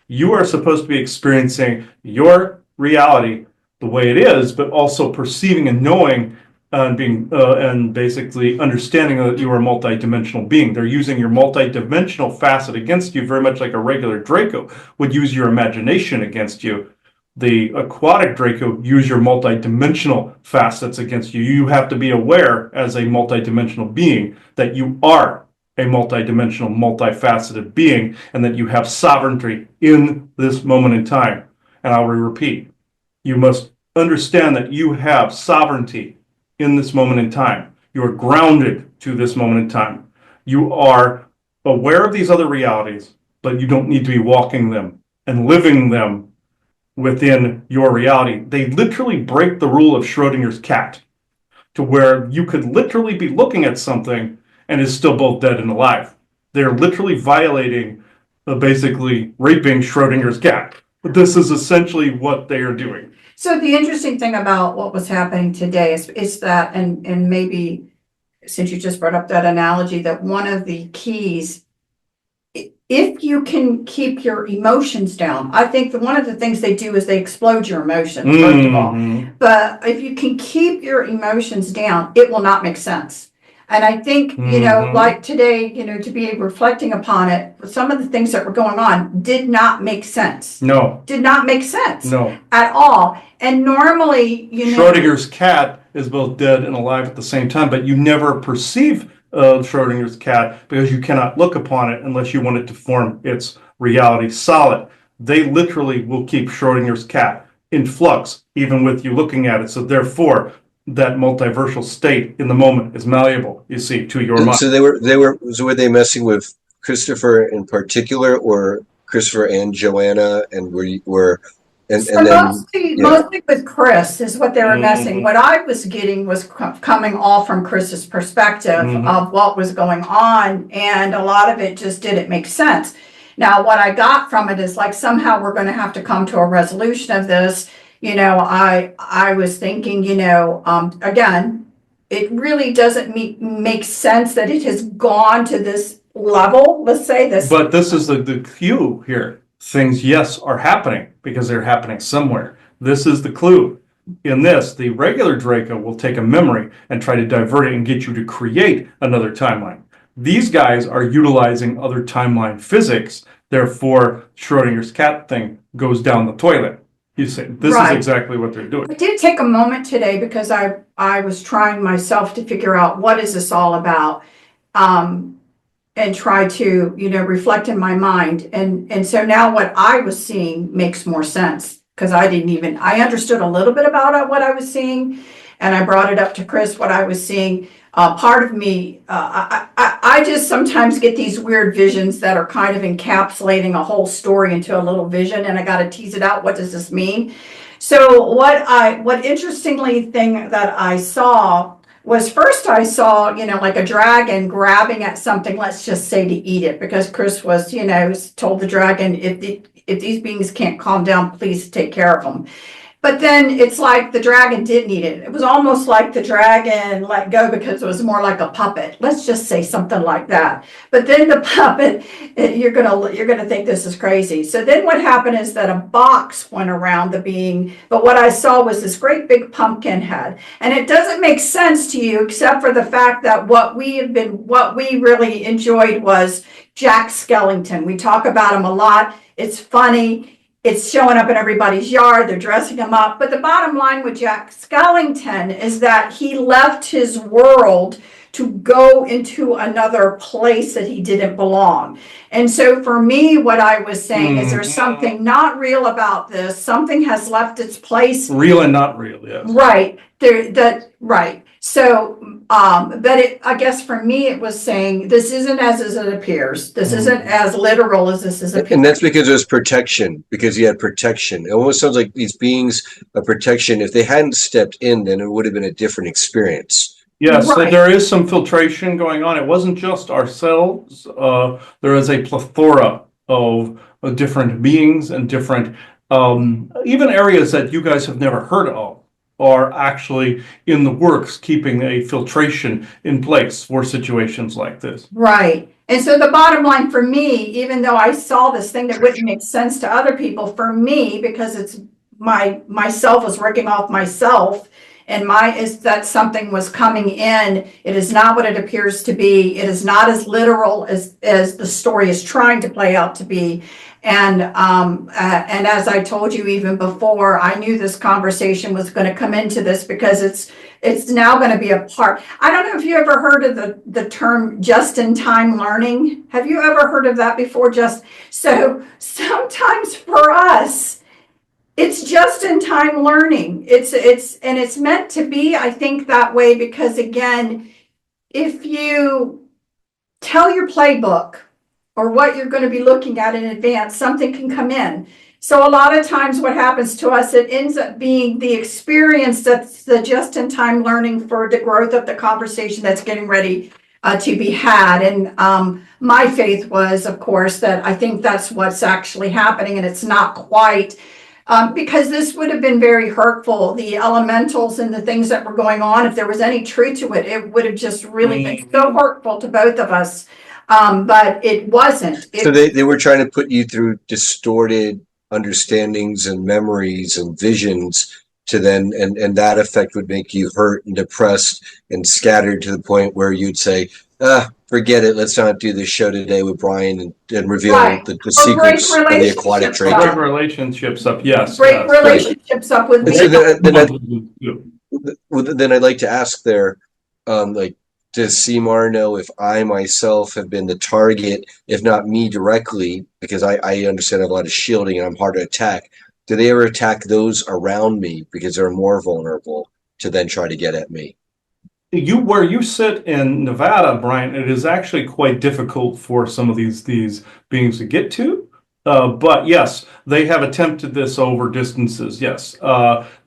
You are supposed to be experiencing your reality the way it is, but also perceiving and knowing and being and basically understanding that you are a multi-dimensional being. They're using your multi-dimensional facet against you, very much like a regular Draco would use your imagination against you. The Aquatic Draco use your multi-dimensional facets against you. You have to be aware as a multi-dimensional being that you are a multi-dimensional, multifaceted being, and that you have sovereignty in this moment in time. And I will repeat, you must understand that you have sovereignty in this moment in time. You are grounded to this moment in time. You are aware of these other realities, but you don't need to be walking them and living them within your reality. They literally break the rule of Schrodinger's cat, to where you could literally be looking at something and it's still both dead and alive. They're literally violating, basically raping Schrodinger's cat. But this is essentially what they are doing. So the interesting thing about what was happening today is that, and maybe since you just brought up that analogy, that one of the keys, if you can keep your emotions down, I think that one of the things they do is they explode your emotions, first of all. But if you can keep your emotions down, it will not make sense. And I think, like today, to be reflecting upon it, some of the things that were going on did not make sense. No. Did not make sense. No. At all. And normally, Schrodinger's cat is both dead and alive at the same time, but you never perceive Schrodinger's cat because you cannot look upon it unless you want it to form its reality solid. They literally will keep Schrodinger's cat in flux, even with you looking at it. So therefore, that multiversal state in the moment is malleable, you see, to your mind. So were they messing with Christopher in particular, or Christopher and Joanna, and mostly with Chris is what they were messing. What I was getting was coming all from Chris's perspective of what was going on, and a lot of it just didn't make sense. Now, what I got from it is like somehow we're going to have to come to a resolution of this. I was thinking, again, it really doesn't make sense that it has gone to this level. Let's say this. But this is the cue here. Things, yes, are happening because they're happening somewhere. This is the clue. In this, the regular Draco will take a memory and try to divert it and get you to create another timeline. These guys are utilizing other timeline physics. Therefore, Schrodinger's cat thing goes down the toilet. You say this is exactly what they're doing. I did take a moment today because I was trying myself to figure out what is this all about. And try to, reflect in my mind. And so now what I was seeing makes more sense because I understood a little bit about what I was seeing, and I brought it up to Chris, what I was seeing. Part of me, I just sometimes get these weird visions that are kind of encapsulating a whole story into a little vision, and I got to tease it out. What does this mean? So what interestingly thing that I saw was first I saw, like a dragon grabbing at something, let's just say to eat it, because Chris was, told the dragon, if these beings can't calm down, please take care of them. But then it's like the dragon didn't eat it. It was almost like the dragon let go because it was more like a puppet. Let's just say something like that. But then the puppet, you're gonna think this is crazy. So then what happened is that a box went around the being, but what I saw was this great big pumpkin head. And it doesn't make sense to you except for the fact that what we really enjoyed was Jack Skellington. We talk about him a lot. It's funny. It's showing up in everybody's yard. They're dressing him up. But the bottom line with Jack Skellington is that he left his world to go into another place that he didn't belong. And so for me, what I was saying is there's something not real about this. Something has left its place. Real and not real, yes. Right. Right. So, I guess for me, it was saying this isn't as it appears. This isn't as literal as this is. And that's because there's protection, because he had protection. It almost sounds like these beings of protection, if they hadn't stepped in, then it would have been a different experience. Yes, so there is some filtration going on. It wasn't just ourselves. There is a plethora of different beings and different, even areas that you guys have never heard of are actually in the works, keeping a filtration in place for situations like this. Right. And so the bottom line for me, even though I saw this thing that wouldn't make sense to other people, for me, because it's myself was working off myself, and is that something was coming in. It is not what it appears to be. It is not as literal as the story is trying to play out to be. And as I told you even before, I knew this conversation was going to come into this because it's now going to be a part. I don't know if you ever heard of the term just-in-time learning. Have you ever heard of that before? So sometimes for us, It's just in time learning. It's meant to be, I think, that way because again, if you tell your playbook or what you're going to be looking at in advance, something can come in. So a lot of times what happens to us, it ends up being the experience that's the just in time learning for the growth of the conversation that's getting ready to be had. And my faith was, of course, that I think that's what's actually happening, and it's not quite. Because this would have been very hurtful. The elementals and the things that were going on, if there was any truth to it, it would have just really been so hurtful to both of us. But it wasn't. So they were trying to put you through distorted understandings and memories and visions to then, and that effect would make you hurt and depressed and scattered to the point where you'd say, forget it. Let's not do this show today with Brian and reveal the secrets of the Aquatic Draco. Break relationships up, yes. Break relationships up with me. So then I'd like to ask there, like, does CMAR know if I myself have been the target, if not me directly, because I understand I have a lot of shielding and I'm hard to attack. Do they ever attack those around me because they're more vulnerable to then try to get at me? Where you sit in Nevada, Brian, it is actually quite difficult for some of these beings to get to. But yes, they have attempted this over distances. Yes,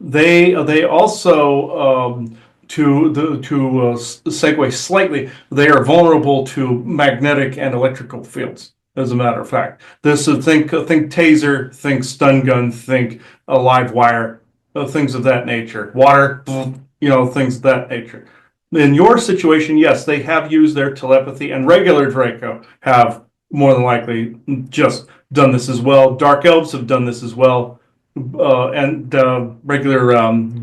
they also to segue slightly, they are vulnerable to magnetic and electrical fields. As a matter of fact, this is think taser, think stun gun, think a live wire, things of that nature. Water, things of that nature. In your situation, yes, they have used their telepathy, and regular Draco have more than likely just done this as well. Dark elves have done this as well, and regular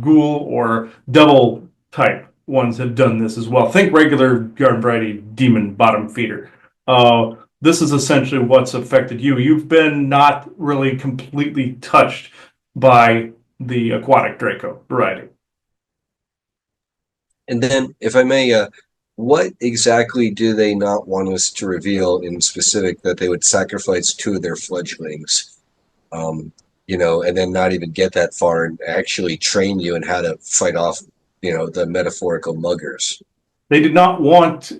ghoul or devil type ones have done this as well. Think regular garden variety demon bottom feeder. This is essentially what's affected you. You've been not really completely touched by the Aquatic Draco variety. And then, if I may, what exactly do they not want us to reveal in specific that they would sacrifice 2 of their fledglings, and then not even get that far and actually train you in how to fight off, the metaphorical muggers? They did not want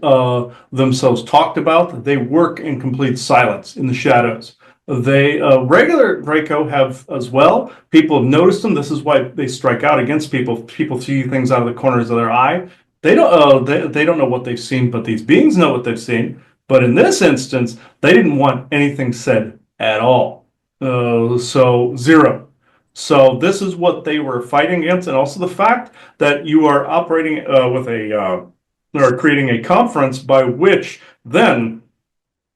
themselves talked about. They work in complete silence in the shadows. They regular Draco have as well. People have noticed them. This is why they strike out against people. People see things out of the corners of their eye. They don't. They don't know what they've seen, but these beings know what they've seen. But in this instance, they didn't want anything said at all. So 0. So this is what they were fighting against, and also the fact that you are operating with or creating a conference by which then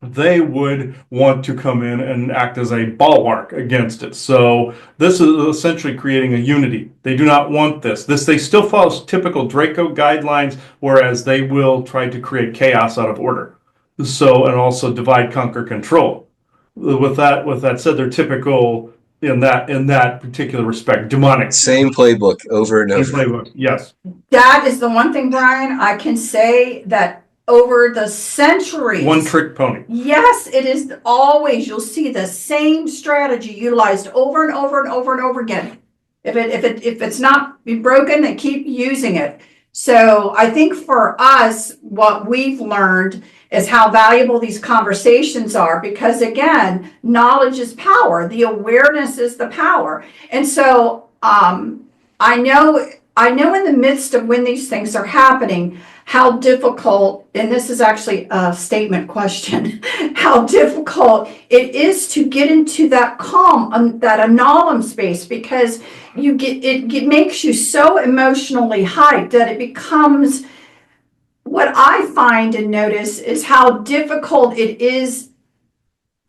they would want to come in and act as a bulwark against it. So this is essentially creating a unity. They do not want this. They still follow typical Draco guidelines, whereas they will try to create chaos out of order. So, and also divide, conquer, control. With that said, they're typical in that particular respect. Demonic. Same playbook over and over. Same playbook, yes. That is the one thing, Brian, I can say that over the centuries. One trick pony. Yes, it is always, you'll see the same strategy utilized over and over and over and over again. If it's not broken, they keep using it. So I think for us, what we've learned is how valuable these conversations are, because again, knowledge is power. The awareness is the power. And so I know in the midst of when these things are happening, how difficult, and this is actually a statement question, how difficult it is to get into that calm, that anomalum space, because it makes you so emotionally hyped that it becomes, what I find and notice is how difficult it is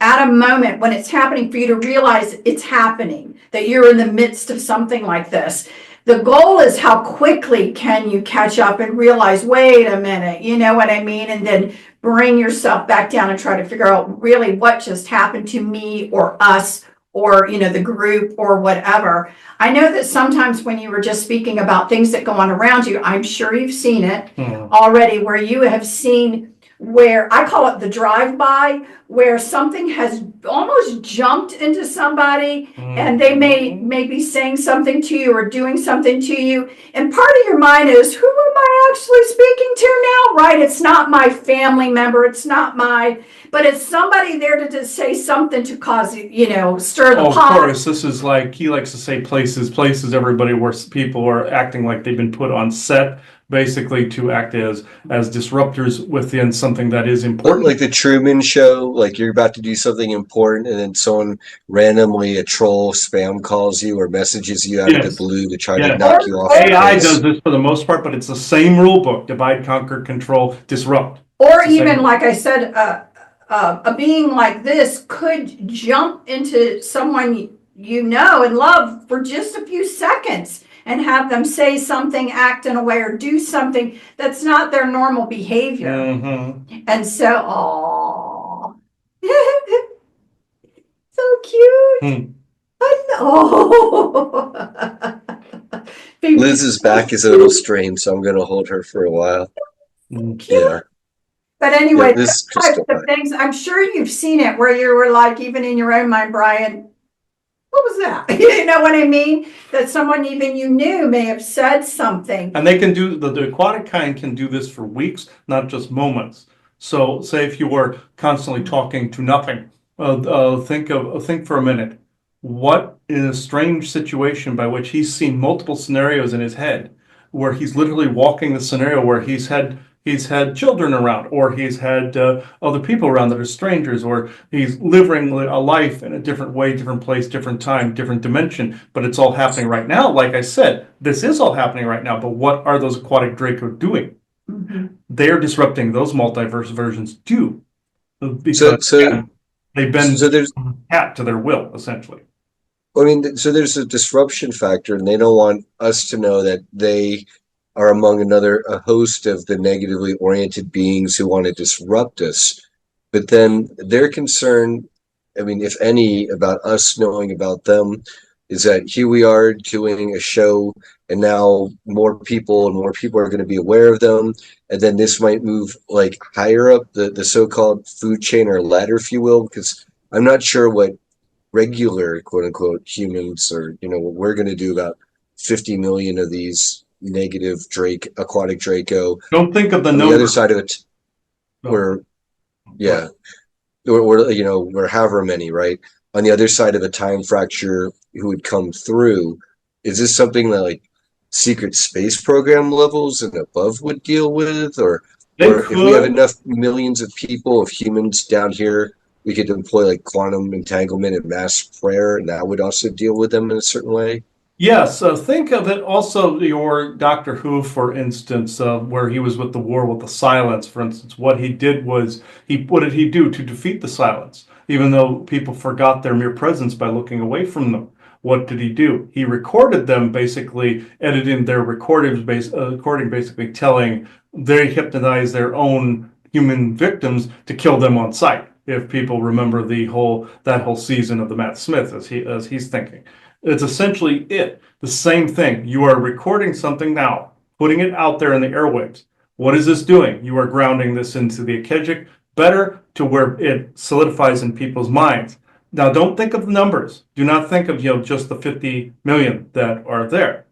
at a moment when it's happening for you to realize it's happening, that you're in the midst of something like this. The goal is how quickly can you catch up and realize, wait a minute, you know what I mean? And then bring yourself back down and try to figure out really what just happened to me or us or, the group or whatever. I know that sometimes when you were just speaking about things that go on around you, I'm sure you've seen it already, where you have seen, where I call it the drive-by, where something has almost jumped into somebody and they may be saying something to you or doing something to you. And part of your mind is, who am I actually speaking to now? Right? It's not my family member. It's not but it's somebody there to just say something to cause, stir the Oh, of pot. course, this is like, he likes to say places, everybody where people are acting like they've been put on set, basically to act as disruptors within something that is important. Like the Truman Show, like you're about to do something important, and then someone randomly, a troll, spam calls you or messages you out of the Yes. blue to try to Yes. knock you off AI course. does this for the most part, but it's the same rule book: divide, conquer, control, disrupt. Or It's the even, same. like I said, a being like this could jump into someone you know and love for just a few seconds and have them say something, act in a way, or do something that's not their normal behavior. Mhm. And so, oh, so cute. Hmm. I know. Liz's back is a little strained, so I'm going to hold her for a while. Yeah. But Yeah, anyway, this those is Crystal. types of things, I'm sure you've seen it where you were like, even in your own mind, Brian, what was that? You know what I mean? That someone even you knew may have said something. And they can do the aquatic kind can do this for weeks, not just moments. So, say if you were constantly talking to nothing, think for a minute. What is a strange situation by which he's seen multiple scenarios in his head, where he's literally walking the scenario where he's had children around, or he's had other people around that are strangers, or he's living a life in a different way, different place, different time, different dimension, but it's all happening right now. Like I said, this is all happening right now, but what are those aquatic Draco doing? They're disrupting those multiverse versions too, because again, they've been So there's, tapped to their will, essentially. I mean, so there's a disruption factor, and they don't want us to know that they are among a host of the negatively oriented beings who want to disrupt us. But then their concern, I mean, if any, about us knowing about them, is that here we are doing a show, and now more people are going to be aware of them, and then this might move like higher up the so-called food chain or ladder, if you will, because I'm not sure what regular quote unquote humans or what we're going to do about 50 million of these negative aquatic Draco. Don't think of the On number. the other side of it, No. we're yeah, we're however many, right? On the other side of a time fracture who would come through. Is this something that like secret space program levels and above would deal with, or if we have enough millions of people of humans down here, we could employ like quantum entanglement and mass prayer, and that would also deal with them in a certain way? Yes, think of it also your Doctor Who, for instance, where he was with the war with the silence, for instance. What he did was, what did he do to defeat the silence? Even though people forgot their mere presence by looking away from them. What did he do? He recorded them, basically editing their recording, basically telling they hypnotized their own human victims to kill them on sight. If people remember that whole season of the Matt Smith, as he's thinking. It's essentially the same thing. You are recording something now, putting it out there in the airwaves. What is this doing? You are grounding this into the Akedic better to where it solidifies in people's minds. Now, don't think of the numbers. Do not think of just the 50 million that are there.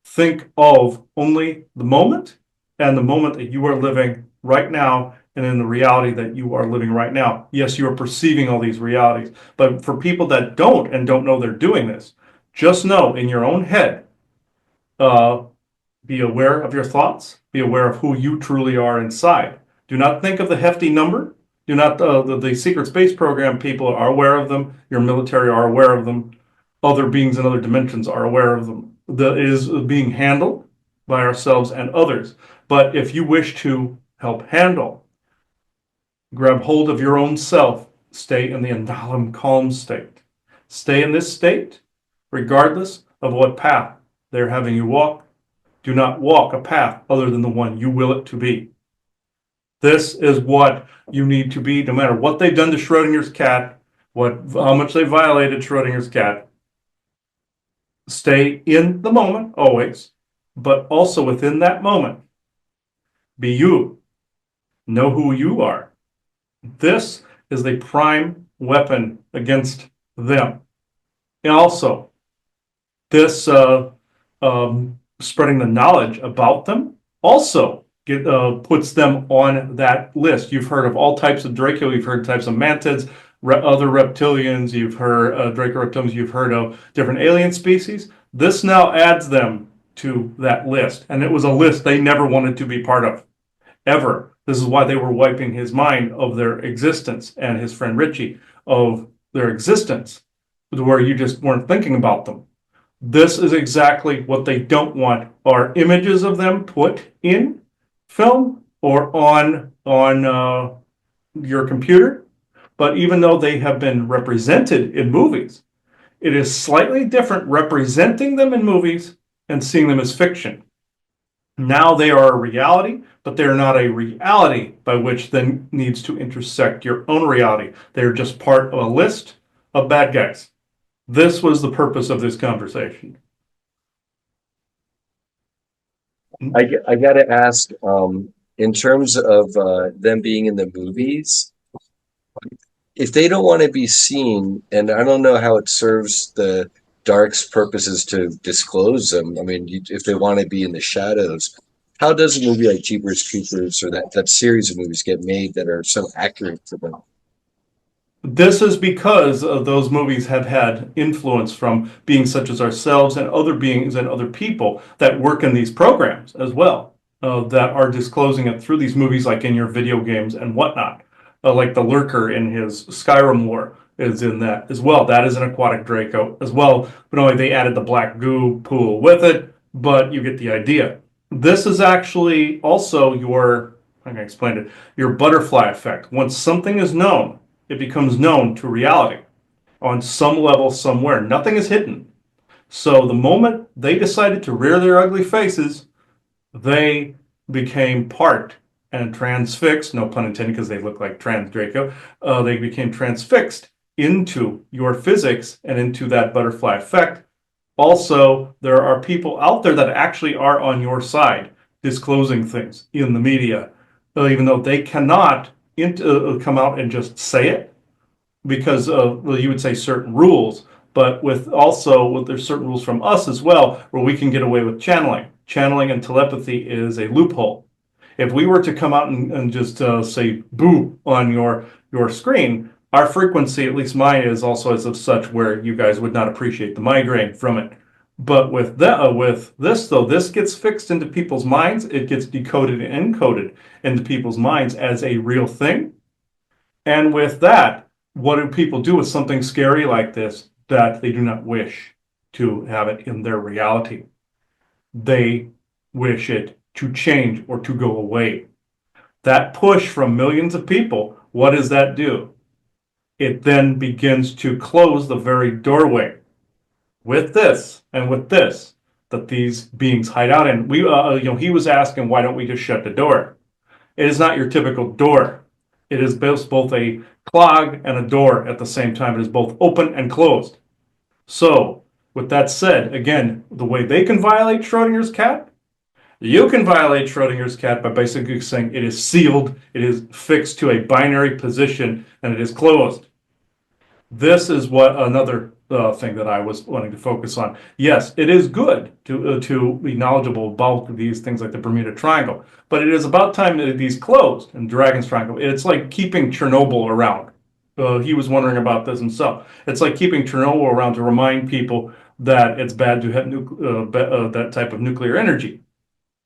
Think of only the moment, and the moment that you are living right now, and in the reality that you are living right now. Yes, you are perceiving all these realities, but for people that don't know they're doing this, just know in your own head, uh, be aware of your thoughts, be aware of who you truly are inside. Do not think of the hefty number. Do not, the secret space program people are aware of them. Your military are aware of them. Other beings in other dimensions are aware of them. That is being handled by ourselves and others. But if you wish to help handle, grab hold of your own self, stay in the Andalam calm state. Stay in this state, regardless of what path they're having you walk. Do not walk a path other than the one you will it to be. This is what you need to be, no matter what they've done to Schrodinger's cat, how much they violated Schrodinger's cat. Stay in the moment, always, but also within that moment, be you. Know who you are. This is a prime weapon against them. And also, this spreading the knowledge about them also puts them on that list. You've heard of all types of Draco, you've heard types of mantids, other reptilians, you've heard Draco reptilians, you've heard of different alien species. This now adds them to that list, and it was a list they never wanted to be part of, ever. This is why they were wiping his mind of their existence, and his friend Richie of their existence, to where you just weren't thinking about them. This is exactly what they don't want, are images of them put in film or on your computer. But even though they have been represented in movies, it is slightly different representing them in movies and seeing them as fiction. Now they are a reality, but they're not a reality by which then needs to intersect your own reality. They're just part of a list of bad guys. This was the purpose of this conversation. I got to ask, in terms of them being in the movies, if they don't want to be seen, and I don't know how it serves the Dark's purposes to disclose them. I mean, if they want to be in the shadows, how does a movie like Jeepers Creepers or that series of movies get made that are so accurate to them? This is because those movies have had influence from beings such as ourselves and other beings and other people that work in these programs as well, that are disclosing it through these movies, like in your video games and whatnot. Like the Lurker in his Skyrim lore is in that as well. That is an Aquatic Draco as well, but only they added the black goo pool with it, but you get the idea. This is actually also your, I'm going to explain it, your butterfly effect. Once something is known, it becomes known to reality on some level somewhere. Nothing is hidden. So the moment they decided to rear their ugly faces, they became part and transfixed, no pun intended because they look like trans Draco, they became transfixed into your physics and into that butterfly effect. Also, there are people out there that actually are on your side disclosing things in the media, even though they cannot come out and just say it, because well, you would say certain rules, but with there's certain rules from us as well where we can get away with channeling and telepathy is a loophole. If we were to come out and just say boo on your screen, our frequency, at least mine, is also as of such where you guys would not appreciate the migraine from it. But with this though, this gets fixed into people's minds. It gets decoded and encoded into people's minds as a real thing. And with that, what do people do with something scary like this that they do not wish to have it in their reality? They wish it to change or to go away. That push from millions of people, what does that do? It then begins to close the very doorway with this and with this that these beings hide out in. He was asking, why don't we just shut the door? It is not your typical door. It is both a clog and a door at the same time. It is both open and closed. So, with that said, again, the way they can violate Schrodinger's cat, you can violate Schrodinger's cat by basically saying it is sealed, it is fixed to a binary position, and it is closed. This is what another thing that I was wanting to focus on. Yes, it is good to be knowledgeable about these things like the Bermuda Triangle, but it is about time that these closed. And Dragon's Triangle, it's like keeping Chernobyl around. He was wondering about this himself. It's like keeping Chernobyl around to remind people that it's bad to have that type of nuclear energy,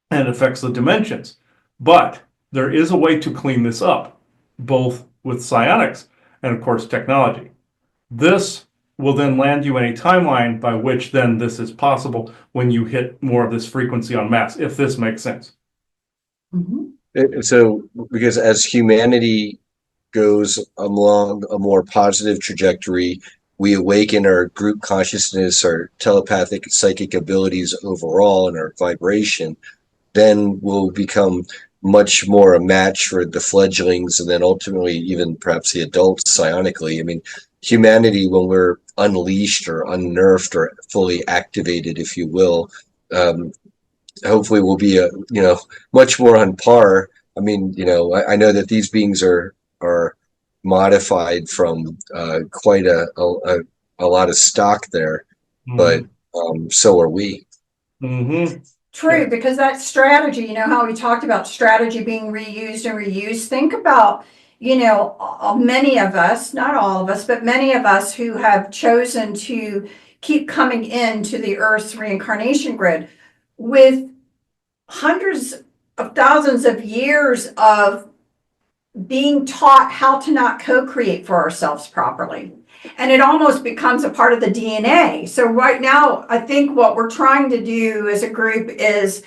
and it affects the dimensions. But there is a way to clean this up, both with psionics and, of course, technology. This will then land you in a timeline by which then this is possible when you hit more of this frequency en masse, if this makes sense. Mm-hmm. So, because as humanity goes along a more positive trajectory, we awaken our group consciousness, our telepathic psychic abilities overall, and our vibration, then we'll become much more a match for the fledglings and then ultimately even perhaps the adults psionically. I mean, humanity, when we're unleashed or unnerved or fully activated, if you will, hopefully we'll be much more on par. I mean, I know that these beings are modified from quite a lot of stock there, but so are we. Mm-hmm. True, because that strategy, you know, how we talked about strategy being reused and reused. Think about, you know, many of us, not all of us, but many of us who have chosen to keep coming into the Earth's reincarnation grid with hundreds of thousands of years of being taught how to not co-create for ourselves properly. And it almost becomes a part of the DNA. So right now, I think what we're trying to do as a group is,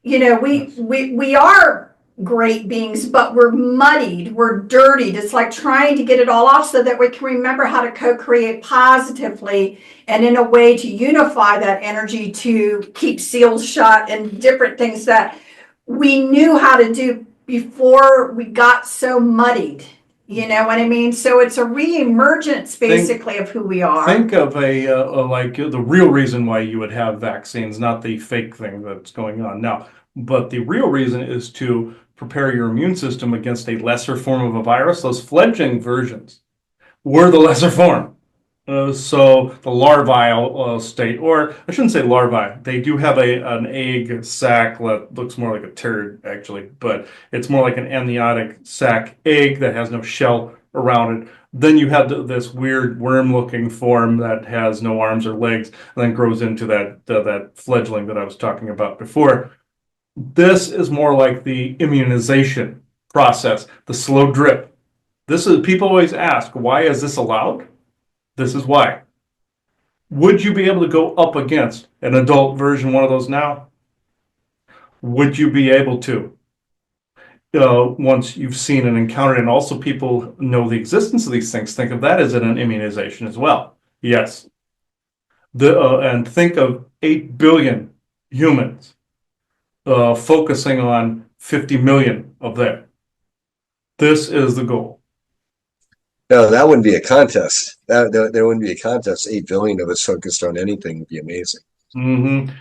you know, we are great beings, but we're muddied, we're dirtied. It's like trying to get it all off so that we can remember how to co-create positively and in a way to unify that energy to keep seals shut and different things that we knew how to do before we got so muddied. You know what I mean? So it's a re-emergence basically of who we are. Think of like the real reason why you would have vaccines, not the fake thing that's going on now. But the real reason is to prepare your immune system against a lesser form of a virus. Those fledgling versions were the lesser form. So the larval state, or I shouldn't say larvae, they do have an egg sac that looks more like a turd actually, but it's more like an amniotic sac egg that has no shell around it. Then you have this weird worm-looking form that has no arms or legs, and then grows into that fledgling that I was talking about before. This is more like the immunization process, the slow drip. This is, people always ask, why is this allowed? This is why. Would you be able to go up against an adult version one of those now? Would you be able to? Once you've seen and encountered, and also people know the existence of these things, think of that as an immunization as well. Yes. And think of 8 billion humans focusing on 50 million of them. This is the goal. No, that wouldn't be a contest. There wouldn't be a contest. 8 billion of us focused on anything would be amazing.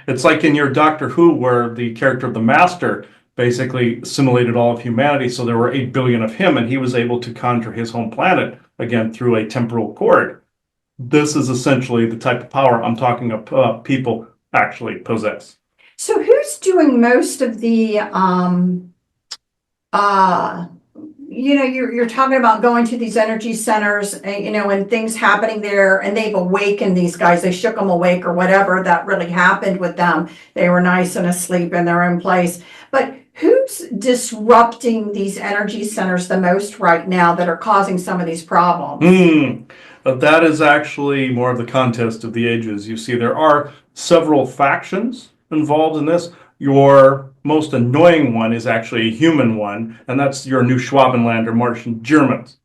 It's like in your Doctor Who, where the character of the Master basically assimilated all of humanity. So there were 8 billion of him, and he was able to conjure his home planet again through a temporal cord. This is essentially the type of power I'm talking about people actually possess. So who's doing most of the you know, you're talking about going to these energy centers, you know, and things happening there, and they've awakened these guys. They shook them awake or whatever that really happened with them. They were nice and asleep in their own place. But who's disrupting these energy centers the most right now that are causing some of these problems? That is actually more of the contest of the ages. You see, there are several factions involved in this. Your most annoying one is actually a human one, and that's your New Schwabenlander Martian Germans.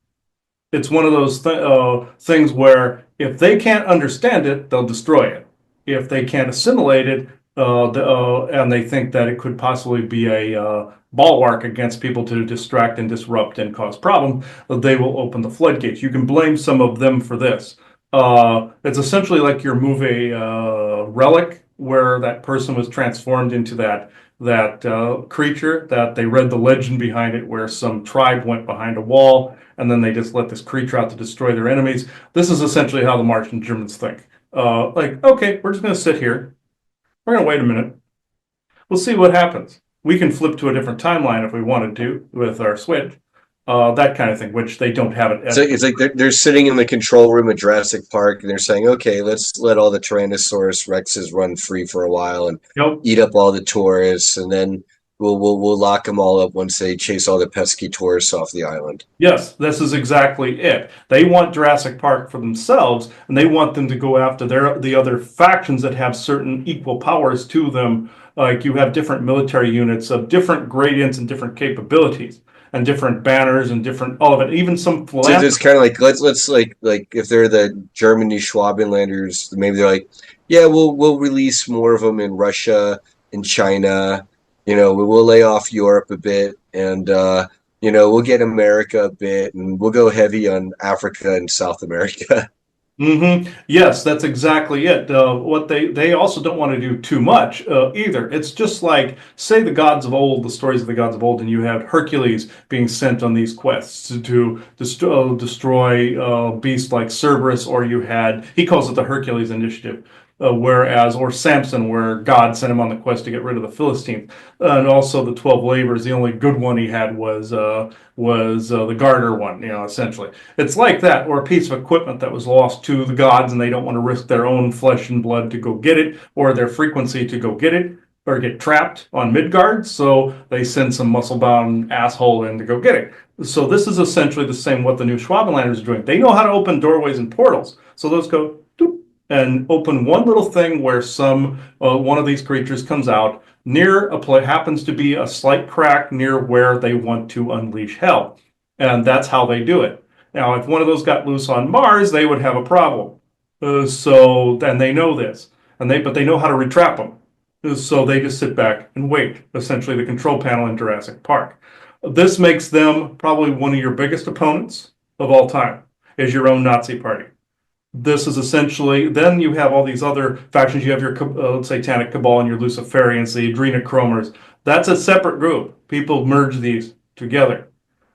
It's one of those things where if they can't understand it, they'll destroy it. If they can't assimilate it, and they think that it could possibly be a bulwark against people to distract and disrupt and cause problems, they will open the floodgates. You can blame some of them for this. It's essentially like your movie Relic, where that person was transformed into that creature that they read the legend behind it, where some tribe went behind a wall and then they just let this creature out to destroy their enemies. This is essentially how the Martian Germans think. Like, okay, we're just going to sit here. We're going to wait a minute. We'll see what happens. We can flip to a different timeline if we wanted to with our switch. That kind of thing, which they don't have it. So it's like they're sitting in the control room at Jurassic Park, and they're saying, "Okay, let's let all the Tyrannosaurus Rexes run free for a while and eat up all the tourists, and then we'll lock them all up once they chase all the pesky tourists off the island." Yes, this is exactly it. They want Jurassic Park for themselves, and they want them to go after the other factions that have certain equal powers to them. Like you have different military units of different gradients and different capabilities, and different banners and different all of it. Even some So it's kind of like let's like if they're the German Schwabenlanders, maybe they're like, yeah, we'll release more of them in Russia, in China. You know, we'll lay off Europe a bit, and you know, we'll get America a bit, and we'll go heavy on Africa and South America. Yes, that's exactly it. What they also don't want to do too much either. It's just like, say, the gods of old, the stories of the gods of old, and you had Hercules being sent on these quests to destroy beasts like Cerberus, or you had, he calls it the Hercules Initiative. Or Samson, where God sent him on the quest to get rid of the Philistines, and also the 12 labors. The only good one he had was the garter one, essentially. It's like that, or a piece of equipment that was lost to the gods, and they don't want to risk their own flesh and blood to go get it, or their frequency to go get it, or get trapped on Midgard, so they send some muscle-bound asshole in to go get it. So this is essentially the same what the new Schwabenlanders are doing. They know how to open doorways and portals, so those go doop, and open one little thing where some one of these creatures comes out near a place, happens to be a slight crack near where they want to unleash hell, and that's how they do it. Now, if one of those got loose on Mars, they would have a problem. And they know this, but they know how to retrap them. So they just sit back and wait. Essentially, the control panel in Jurassic Park. This makes them probably one of your biggest opponents of all time. Is your own Nazi party. This is essentially, then you have all these other factions. You have your Satanic Cabal and your Luciferians, the Adrenochromers. That's a separate group. People merge these together.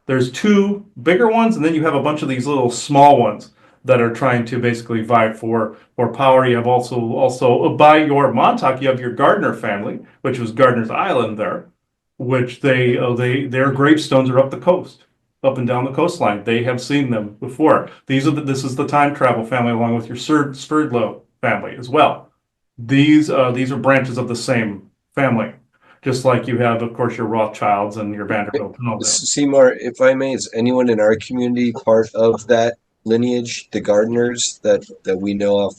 There's two bigger ones, and then you have a bunch of these little small ones that are trying to basically vie for power. You have also by your Montauk, you have your Gardner family, which was Gardner's Island there, which their gravestones are up the coast, up and down the coastline. They have seen them before. This is the time travel family, along with your Sverdlow family as well. These are branches of the same family, just like you have, of course, your Rothschilds and your Vanderbilt and all that. Seymour, if I may, is anyone in our community part of that lineage, the Gardeners that we know of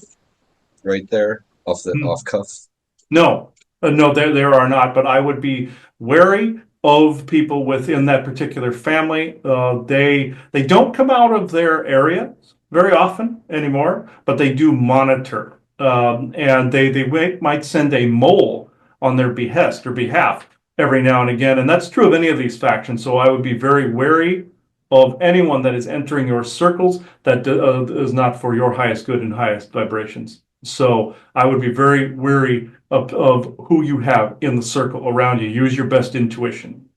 right there off cuff? No, no, there are not. But I would be wary of people within that particular family. They don't come out of their area very often anymore, but they do monitor, and they might send a mole on their behest or behalf every now and again, and that's true of any of these factions. So I would be very wary of anyone that is entering your circles that is not for your highest good and highest vibrations. So I would be very wary of who you have in the circle around you. Use your best intuition.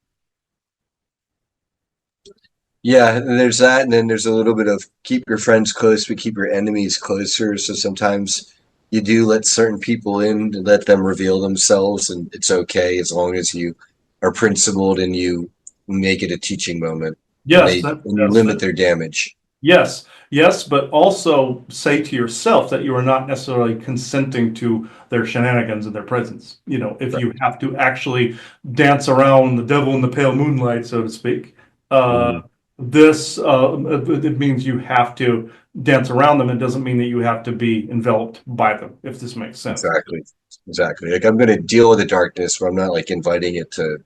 Yeah, and there's that, and then there's a little bit of keep your friends close, but keep your enemies closer. So sometimes you do let certain people in and let them reveal themselves, and it's okay as long as you are principled and you make it a teaching moment, and Yes, you limit their damage. yes, yes, but also say to yourself that you are not necessarily consenting to their shenanigans in their presence. If you have to actually dance around the devil in the pale moonlight, so to speak, Mhm. it means you have to dance around them. It doesn't mean that you have to be enveloped by them, if this makes sense. Exactly, exactly. Like I'm going to deal with the darkness, but I'm not like inviting it to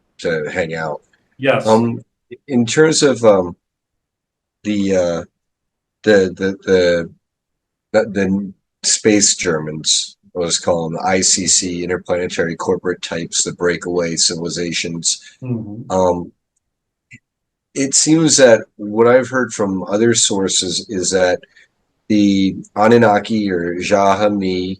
hang out. Yes. Um, in terms of the uh, the the the the space Germans, let's call them the ICC, interplanetary corporate types, the breakaway civilizations. Mhm. Um, it seems that what I've heard from other sources is that the Anunnaki or Jahami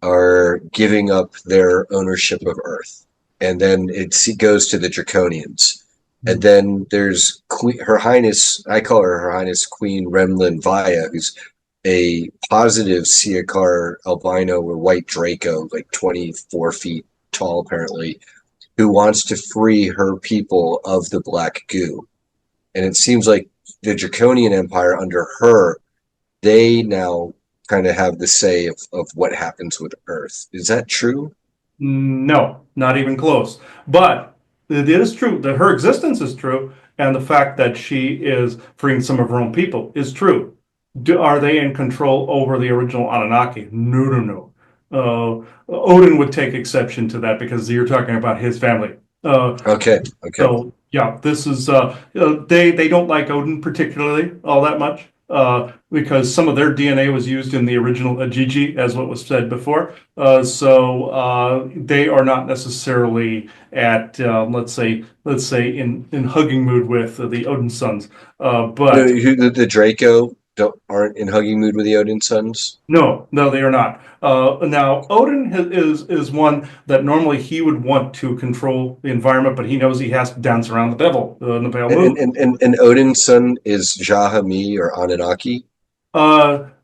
are giving up their ownership of Earth, and then it goes to the Draconians. And then there's Her Highness, I call her Her Highness Queen Remlin Vaya, who's a positive Siakar albino or white Draco, like 24 feet tall, apparently, who wants to free her people of the black goo. And it seems like the Draconian Empire under her, they now kind of have the say of what happens with Earth. Is that true? No, not even close. But it is true that her existence is true, and the fact that she is freeing some of her own people is true. Are they in control over the original Anunnaki? No, no, no. Odin would take exception to that because you're talking about his family. Okay, okay. So yeah, this is they don't like Odin particularly all that much because some of their DNA was used in the original Ajiji, as what was said before. So they are not necessarily at let's say in hugging mood with the Odin sons. But The Draco. aren't in hugging mood with the Odin sons. No, no, they are not. Now, Odin is one that normally he would want to control the environment, but he knows he has to dance around the devil in the pale moon. And Odin's son is Jahami or Anunnaki.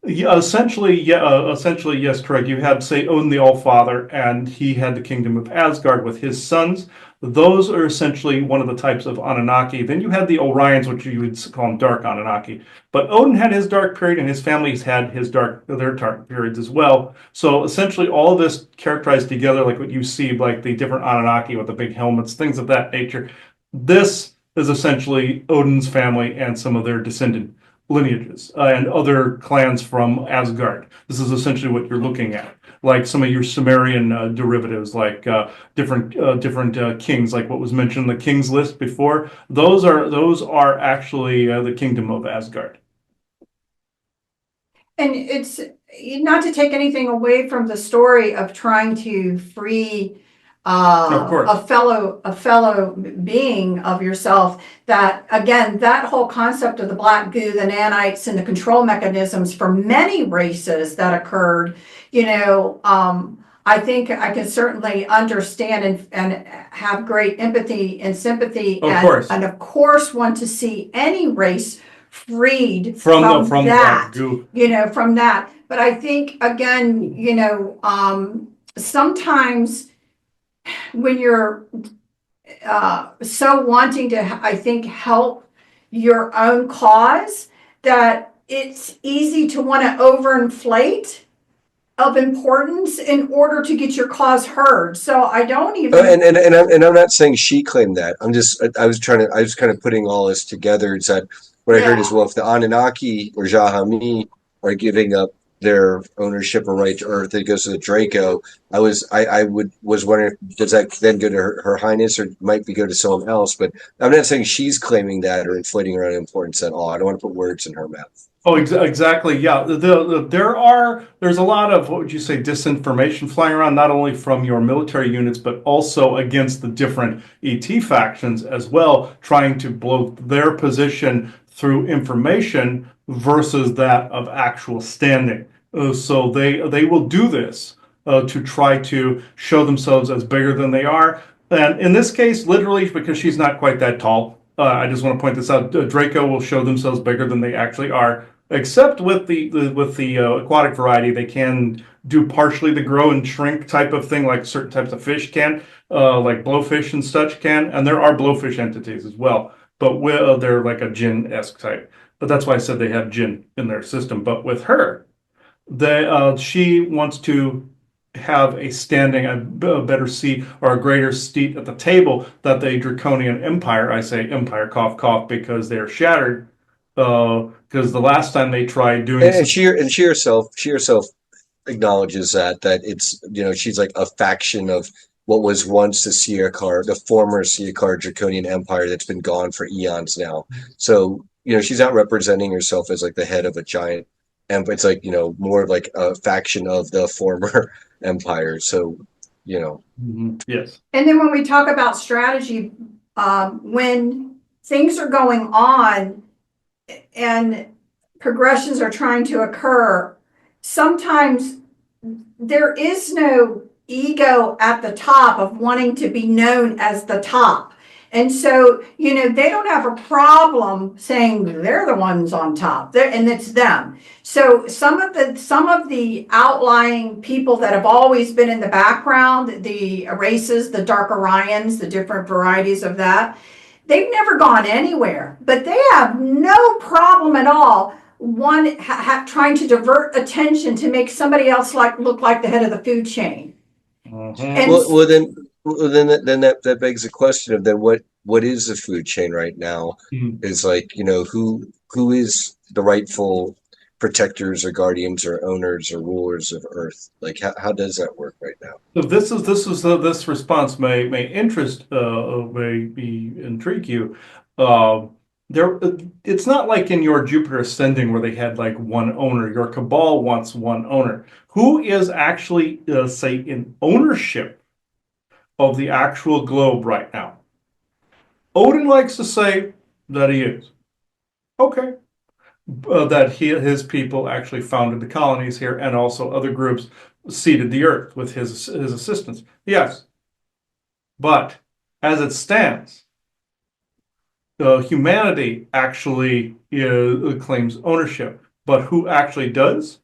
Yeah, essentially, yes, correct. You had, say, Odin the All-Father, and he had the kingdom of Asgard with his sons. Those are essentially one of the types of Anunnaki. Then you had the Orions, which you would call them dark Anunnaki. But Odin had his dark period, and his family's had their dark periods as well. So essentially, all of this characterized together, like what you see, like the different Anunnaki with the big helmets, things of that nature. This is essentially Odin's family and some of their descendant lineages and other clans from Asgard. This is essentially what you're looking at, like some of your Sumerian derivatives, like different kings, like what was mentioned in the kings list before. Those are actually the kingdom of Asgard. And it's not to take anything away from the story of trying to free Of course. a fellow being of yourself. That again, that whole concept of the black goo, the nanites, and the control mechanisms for many races that occurred. I think I can certainly understand and have great empathy and sympathy, Of course. and of course want to see any race freed From that, that goo. from that. But I think again, sometimes when you're so wanting to, I think, help your own cause, that it's easy to want to overinflate of importance in order to get your cause heard. So I don't even. And I'm not saying she claimed that. I was kind of putting all this together. It's that what I heard is, well, if the Anunnaki or Jahami are giving up their ownership or right to Earth, it goes to the Draco. Was wondering, does that then go to her Highness, or might be go to someone else? But I'm not saying she's claiming that or inflating her own importance at all. I don't want to put words in her mouth. Oh, exactly. Yeah, there's a lot of, what would you say, disinformation flying around, not only from your military units, but also against the different ET factions as well, trying to blow their position through information versus that of actual standing. So they will do this to try to show themselves as bigger than they are. And in this case, literally, because she's not quite that tall. I just want to point this out. Draco will show themselves bigger than they actually are, except with the aquatic variety. They can do partially the grow and shrink type of thing, like certain types of fish can, like blowfish and such can, and there are blowfish entities as well. But they're like a Jinn-esque type. But that's why I said they have Jinn in their system. But with her, she wants to have a standing, a better seat or a greater seat at the table that the Draconian Empire, I say empire, cough, cough, because they're shattered. Because the last time they tried doing, And she herself acknowledges that it's, she's like a faction of what was once the former Siakar Draconian Empire that's been gone for eons now. So she's not representing herself as like the head of a giant empire. It's like more of like a faction of the former empire. So yes. And then when we talk about strategy, when things are going on and progressions are trying to occur, sometimes there is no ego at the top of wanting to be known as the top. And so, they don't have a problem saying they're the ones on top, and it's them. So some of the outlying people that have always been in the background, the races, the dark Orions, the different varieties of that, they've never gone anywhere, but they have no problem at all trying to divert attention to make somebody else look like the head of the food chain. Mm-hmm. And then that begs the question of then what is the food chain right now? Mm-hmm. Is like who is the rightful protectors or guardians or owners or rulers of Earth? Like how does that work right now? So this response may intrigue you. It's not like in your Jupiter Ascending where they had like one owner. Your Cabal wants one owner. Who is actually say in ownership of the actual globe right now? Odin likes to say that he is. Okay. that his people actually founded the colonies here, and also other groups seeded the earth with his assistance. Yes, but as it stands, humanity actually claims ownership, but who actually does?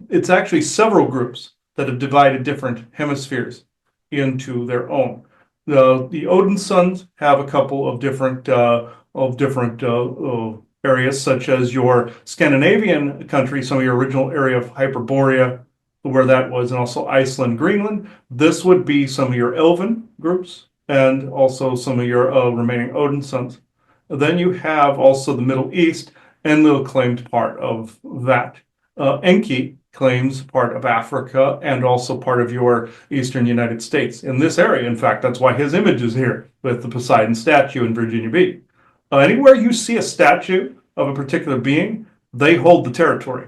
It's actually several groups that have divided different hemispheres into their own. The Odin sons have a couple of different areas, such as your Scandinavian country, some of your original area of Hyperborea, where that was, and also Iceland, Greenland. This would be some of your Elven groups, and also some of your remaining Odin sons. Then you have also the Middle East, and the claimed part of that. Enki claims part of Africa and also part of your eastern United States. In this area, in fact, that's why his image is here with the Poseidon statue in Virginia Beach. Anywhere you see a statue of a particular being, they hold the territory.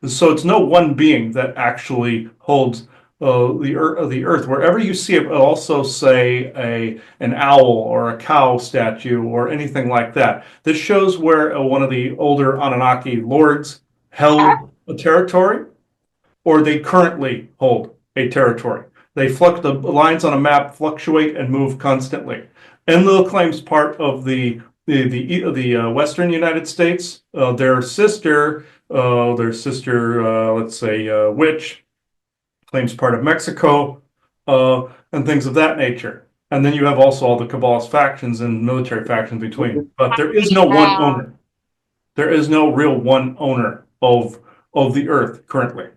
So it's no one being that actually holds the earth. Wherever you see it, also say an owl or a cow statue or anything like that. This shows where one of the older Anunnaki lords held a territory, or they currently hold a territory. The lines on a map fluctuate and move constantly. Enlil claims part of the Western United States. Their sister, let's say, Witch, claims part of Mexico, and things of that nature. And then you have also all the Kabbalist factions and military factions between. But there is no one owner. There is no real one owner of the Earth currently.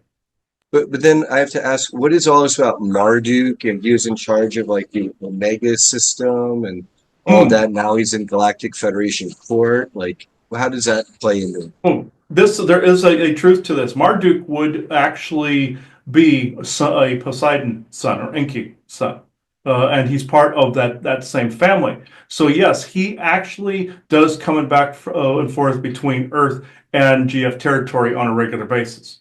But then I have to ask, what is all this about Marduk, and he was in charge of like the Omega system and all that. Now he's in Galactic Federation court. Like, how does that play into it? There is a truth to this. Marduk would actually be a Poseidon son or Enki son. And he's part of that same family. So yes, he actually does coming back and forth between Earth and GF territory on a regular basis.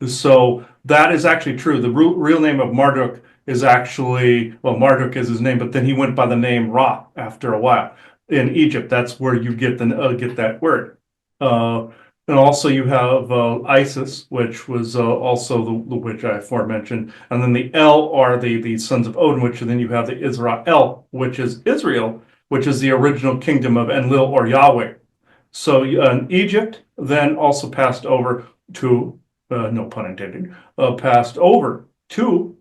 So that is actually true. The real name of Marduk is actually, well, Marduk is his name, but then he went by the name Ra after a while. In Egypt, that's where you get that word. And also you have Isis, which was also the witch I aforementioned. And then the El are the sons of Odin, which then you have the Israel, which is Israel, which is the original kingdom of Enlil or Yahweh. So Egypt then also passed over to, no pun intended, passed over to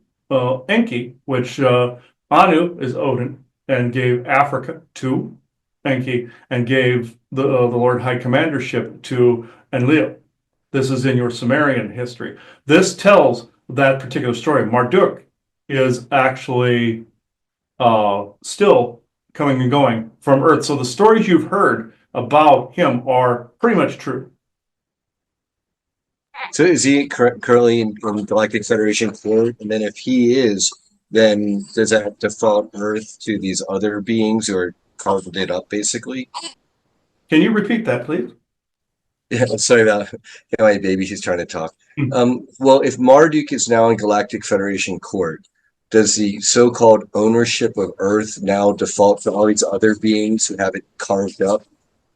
Enki, which Anu is Odin, and gave Africa to Enki, and gave the Lord High Commandership to Enlil. This is in your Sumerian history. This tells that particular story. Marduk is actually still coming and going from Earth. So the stories you've heard about him are pretty much true. So is he currently in Galactic Federation court? And then if he is, then does that default Earth to these other beings who are carved it up, basically? Can you repeat that, please? Yeah, sorry about my baby. She's trying to talk. Well, if Marduk is now in Galactic Federation court, does the so-called ownership of Earth now default to all these other beings who have it carved up?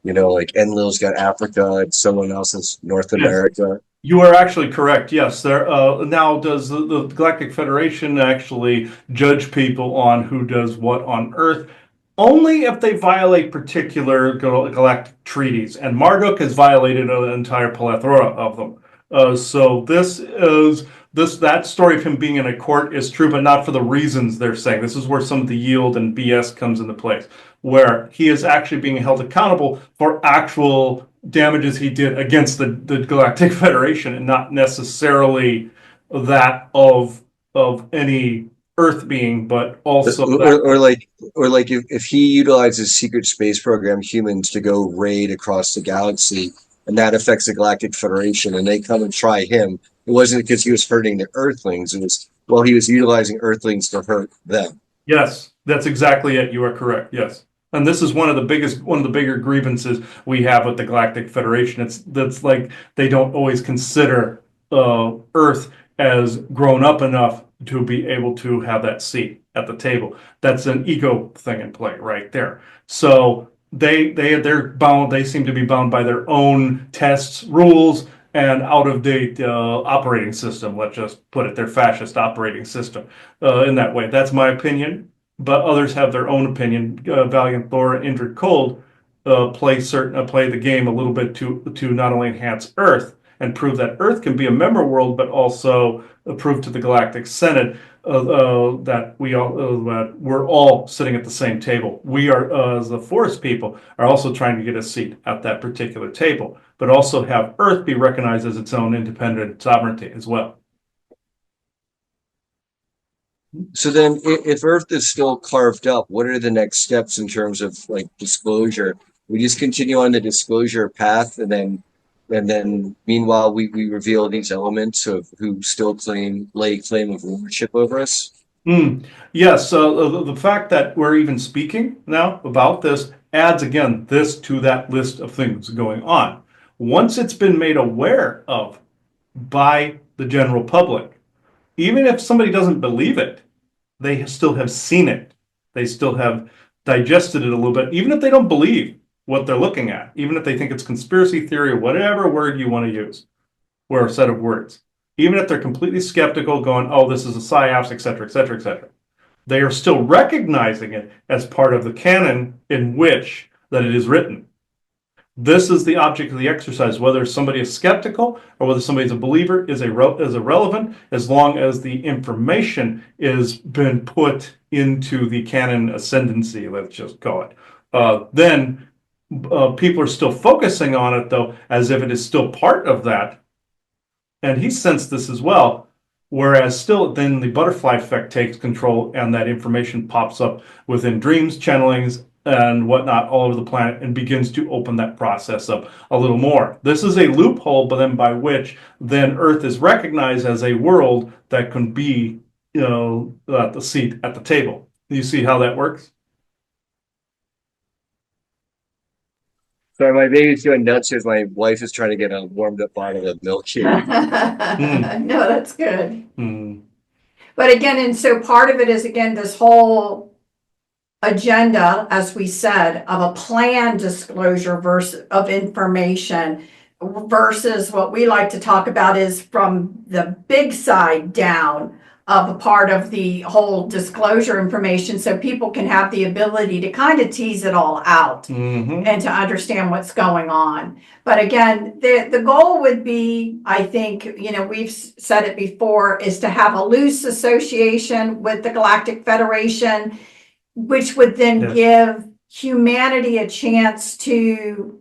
You know, like Enlil's got Africa and someone else is North America. You are actually correct. Yes. There. Now, does the Galactic Federation actually judge people on who does what on Earth? Only if they violate particular galactic treaties, and Marduk has violated an entire plethora of them. So that story of him being in a court is true, but not for the reasons they're saying. This is where some of the yield and BS comes into place, where he is actually being held accountable for actual damages he did against the Galactic Federation, and not necessarily that of any Earth being, but also or like if he utilizes secret space program humans to go raid across the galaxy, and that affects the Galactic Federation, and they come and try him, it wasn't because he was hurting the Earthlings. It was, well, he was utilizing Earthlings to hurt them. Yes, that's exactly it. You are correct. Yes. And this is one of the bigger grievances we have with the Galactic Federation. That's like they don't always consider Earth as grown up enough to be able to have that seat at the table. That's an ego thing in play right there. So they're bound. They seem to be bound by their own tests, rules, and out of date operating system. Let's just put it, their fascist operating system in that way. That's my opinion. But others have their own opinion. Valiant Thor, Injured Cold play the game a little bit to not only enhance Earth and prove that Earth can be a member world, but also prove to the Galactic Senate that we're all sitting at the same table. We are, as the Forest people, are also trying to get a seat at that particular table, but also have Earth be recognized as its own independent sovereignty as well. So then, if Earth is still carved up, what are the next steps in terms of like disclosure? We just continue on the disclosure path, and then meanwhile we reveal these elements of who still lay claim of ownership over us. Yes, the fact that we're even speaking now about this adds again this to that list of things going on. Once it's been made aware of by the general public, even if somebody doesn't believe it, they still have seen it. They still have digested it a little bit, even if they don't believe what they're looking at, even if they think it's conspiracy theory or whatever word you want to use, or a set of words. Even if they're completely skeptical, going, oh, this is a psyops, et cetera, et cetera, et cetera. They are still recognizing it as part of the canon in which that it is written. This is the object of the exercise. Whether somebody is skeptical or whether somebody's a believer is irrelevant, as long as the information is been put into the canon ascendancy, let's just call it. Then people are still focusing on it, though, as if it is still part of that. And he sensed this as well, whereas still then the butterfly effect takes control and that information pops up within dreams, channelings, and whatnot all over the planet and begins to open that process up a little more. This is a loophole, but then by which then Earth is recognized as a world that can be, at the seat at the table. You see how that works? Sorry, my baby's doing nuts because my wife is trying to get a warmed up bottle of milk here. No, that's good. Mm. But again, and so part of it is, again, this whole agenda, as we said, of a planned disclosure versus of information versus what we like to talk about is from the big side down of a part of the whole disclosure information, so people can have the ability to kind of tease it all out and to understand what's going on. But again, the goal would be, I think, we've said it before, is to have a loose association with the Galactic Federation, which would then give humanity a chance to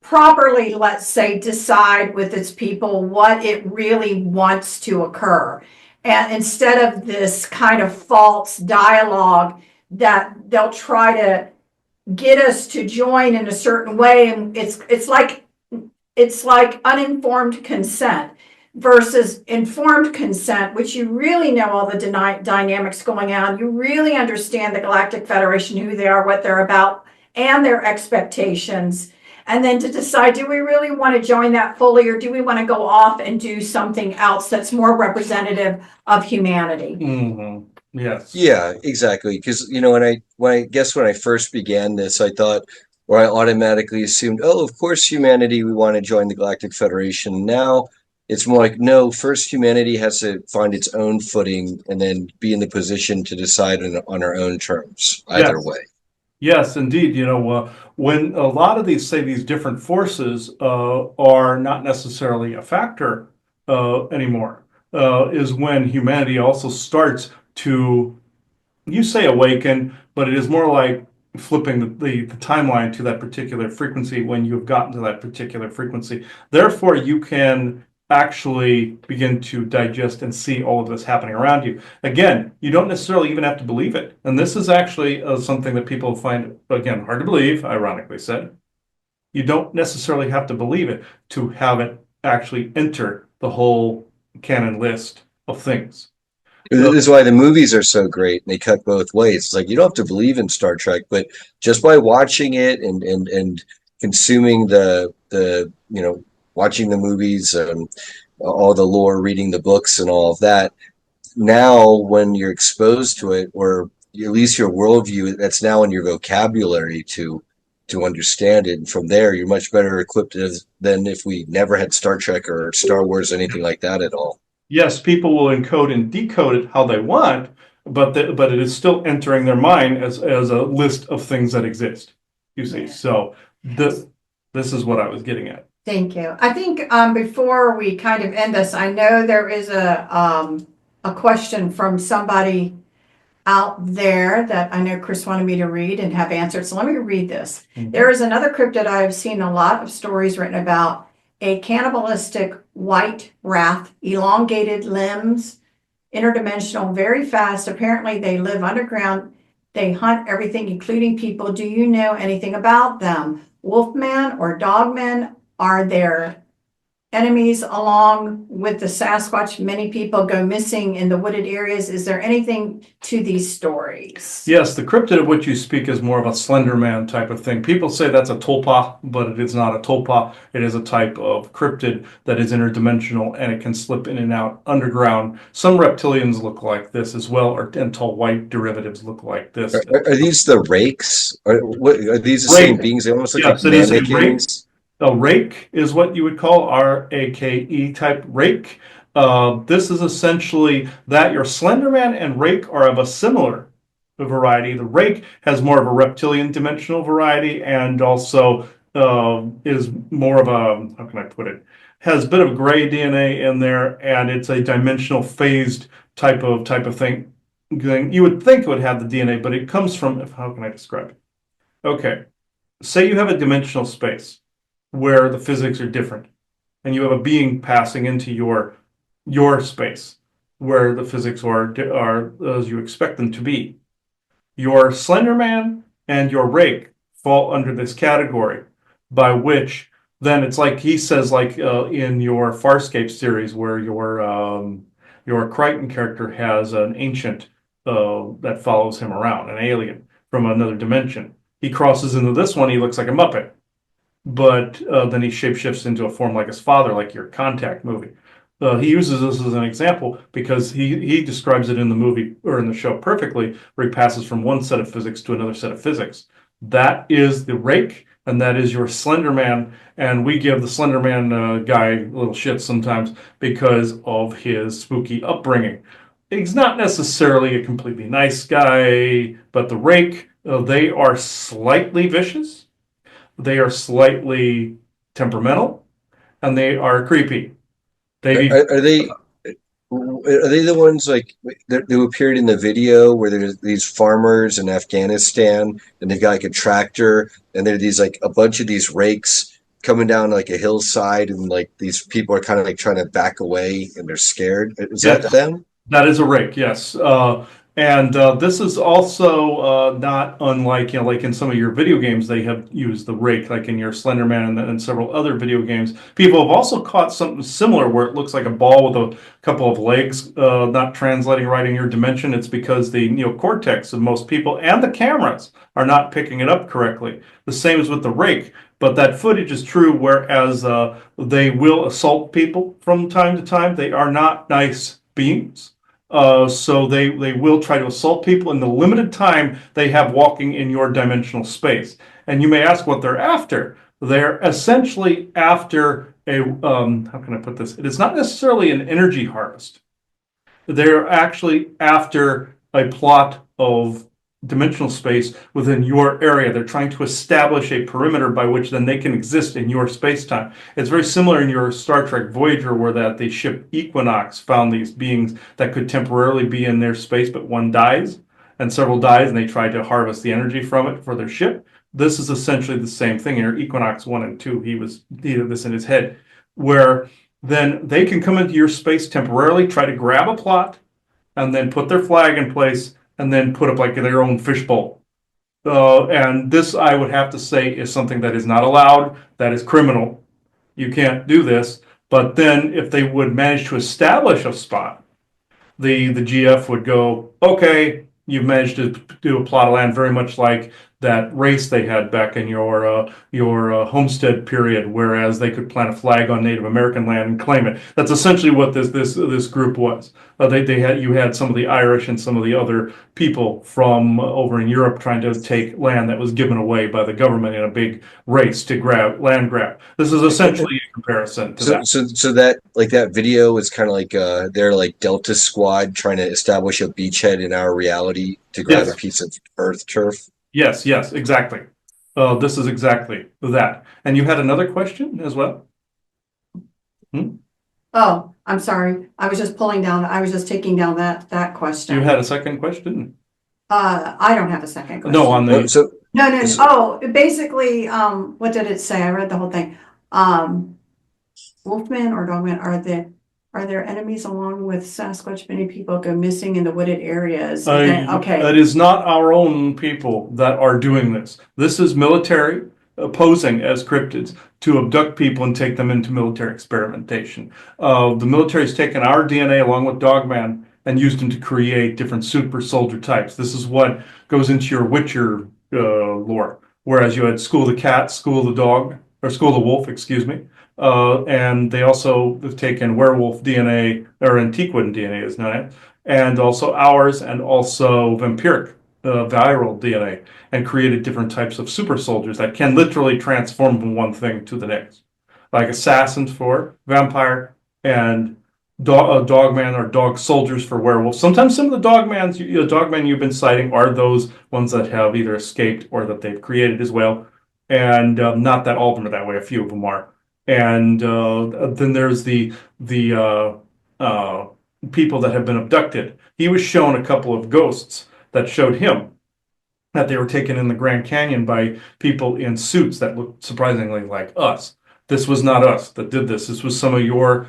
properly, let's say, decide with its people what it really wants to occur. And instead of this kind of false dialogue that they'll try to get us to join in a certain way, and it's like uninformed consent versus informed consent, which you really know all the dynamics going on. You really understand the Galactic Federation, who they are, what they're about, and their expectations. And then to decide, do we really want to join that fully, or do we want to go off and do something else that's more representative of humanity? Yes. Yeah, exactly. Because when I first began this, I thought, or I automatically assumed, oh, of course, humanity, we want to join the Galactic Federation. Now it's more like, no, first humanity has to find its own footing and then be in the position to decide on our own terms, either way. Yes, indeed. When a lot of these different forces are not necessarily a factor anymore, is when humanity also starts to, you say awaken, but it is more like flipping the timeline to that particular frequency when you've gotten to that particular frequency. Therefore, you can actually begin to digest and see all of this happening around you. Again, you don't necessarily even have to believe it. And this is actually something that people find, again, hard to believe, ironically said. You don't necessarily have to believe it to have it actually enter the whole canon list of things. This is why the movies are so great, and they cut both ways. It's like, you don't have to believe in Star Trek, but just by watching it and consuming watching the movies, all the lore, reading the books and all of that, now when you're exposed to it, or at least your worldview, that's now in your vocabulary to to understand it. And from there, you're much better equipped than if we never had Star Trek or Star Wars or anything like that at all. Yes, people will encode and decode it how they want, but it is still entering their mind as a list of things that exist. You see, so this is what I was getting at. Thank you. I think before we kind of end this, I know there is a question from somebody out there that I know Chris wanted me to read and have answered. So let me read this. Mhm. There is another cryptid I have seen a lot of stories written about, a cannibalistic white wrath, elongated limbs, interdimensional, very fast. Apparently they live underground. They hunt everything, including people. Do you know anything about them? Wolfman or dogmen are their enemies along with the Sasquatch. Many people go missing in the wooded areas. Is there anything to these stories? Yes, the cryptid of which you speak is more of a Slender Man type of thing. People say that's a tulpa, but it is not a tulpa. It is a type of cryptid that is interdimensional, and it can slip in and out underground. Some reptilians look like this as well, and tall white derivatives look like this. Are these the rakes? Are these the same beings? They almost look Yes, like it is a rake. mannequins. A rake is what you would call R-A-K-E type rake. This is essentially that your Slenderman and rake are of a similar variety. The rake has more of a reptilian dimensional variety, and also is more of a, how can I put it, has a bit of gray DNA in there, and it's a dimensional phased type of thing. You would think it would have the DNA, but it comes from, how can I describe it? Okay, say you have a dimensional space where the physics are different, and you have a being passing into your space where the physics are as you expect them to be. Your Slenderman and your Rake fall under this category, by which then it's like he says, like in your Farscape series, where your Crichton character has an ancient that follows him around, an alien from another dimension. He crosses into this one, he looks like a Muppet, but then he shapeshifts into a form like his father, like your Contact movie. He uses this as an example because he describes it in the movie or in the show perfectly, where he passes from one set of physics to another set of physics. That is the Rake, and that is your Slender Man. And we give the Slender Man guy a little shit sometimes because of his spooky upbringing. He's not necessarily a completely nice guy, but the Rake, they are slightly vicious. They are slightly temperamental, and they are creepy. Are they the ones like who appeared in the video where there's these farmers in Afghanistan and they've got like a tractor and there are these like a bunch of these rakes coming down like a hillside and like these people are kind of like trying to back away and they're scared? Is that Yes, them? that is a rake, yes. And this is also not unlike, like in some of your video games, they have used the rake, like in your Slender Man and several other video games. People have also caught something similar where it looks like a ball with a couple of legs not translating right in your dimension. It's because the neocortex of most people and the cameras are not picking it up correctly. The same as with the rake. But that footage is true, whereas they will assault people from time to time. They are not nice beings. So they will try to assault people in the limited time they have walking in your dimensional space. And you may ask what they're after. They're essentially after a, how can I put this? It is not necessarily an energy harvest. They're actually after a plot of dimensional space within your area. They're trying to establish a perimeter by which then they can exist in your space-time. It's very similar in your Star Trek Voyager, where that the ship Equinox found these beings that could temporarily be in their space, but one dies and several dies, and they tried to harvest the energy from it for their ship. This is essentially the same thing. In your Equinox 1 and 2, he had this in his head, where then they can come into your space temporarily, try to grab a plot, and then put their flag in place, and then put up like their own fishbowl. And this, I would have to say, is something that is not allowed. That is criminal. You can't do this. But then if they would manage to establish a spot, the GF would go, okay, you've managed to do a plot of land very much like that race they had back in your homestead period, whereas they could plant a flag on Native American land and claim it. That's essentially what this group was. You had some of the Irish and some of the other people from over in Europe trying to take land that was given away by the government in a big race to land grab. This is essentially a comparison to that. So that like that video is kind of like they're like Delta Squad trying to establish a beachhead in our reality to grab a Yes. piece of Earth turf. Yes, exactly. This is exactly that. And you had another question as well? Oh, I'm sorry. I was just taking down that question. You had a second question? I don't have a second question. No, on the No. Oh, basically, what did it say? I read the whole thing. Wolfman or dogman, are there enemies along with Sasquatch? Many people go missing in the wooded areas. Okay. It is not our own people that are doing this. This is military posing as cryptids to abduct people and take them into military experimentation. The military's taken our DNA along with Dogman and used them to create different super soldier types. This is what goes into your Witcher lore. Whereas you had School of the Cat, School of the Dog, or School of the Wolf, excuse me. And they also have taken werewolf DNA, or antiquin DNA is known, and also ours, and also vampiric viral DNA, and created different types of super soldiers that can literally transform from one thing to the next. Like assassins for vampire, and dogman or dog soldiers for werewolf. Sometimes some of the dogmen you've been citing are those ones that have either escaped or that they've created as well. And not that all of them are that way. A few of them are. And then there's the people that have been abducted. He was shown a couple of ghosts that showed him that they were taken in the Grand Canyon by people in suits that looked surprisingly like us. This was not us that did this. This was some of your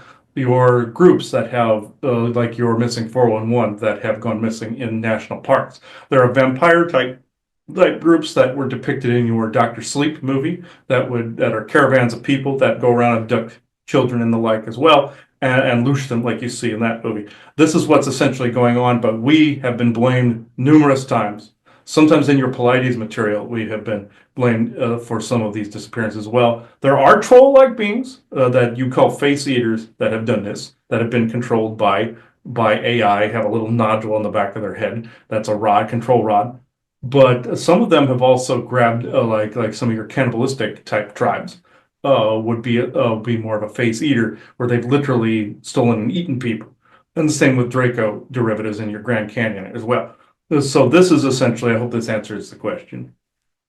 groups that have, like your missing 411, that have gone missing in national parks. There are vampire type groups that were depicted in your Dr. Sleep movie that are caravans of people that go around and abduct children and the like as well, and loose them like you see in that movie. This is what's essentially going on, but we have been blamed numerous times. Sometimes in your Pleiades material, we have been blamed for some of these disappearances as well. There are troll-like beings that you call face eaters that have done this, that have been controlled by AI, have a little nodule on the back of their head. That's a control rod. But some of them have also grabbed, like some of your cannibalistic type tribes would be more of a face eater, where they've literally stolen and eaten people. And the same with Draco derivatives in your Grand Canyon as well. So this is essentially, I hope this answers the question.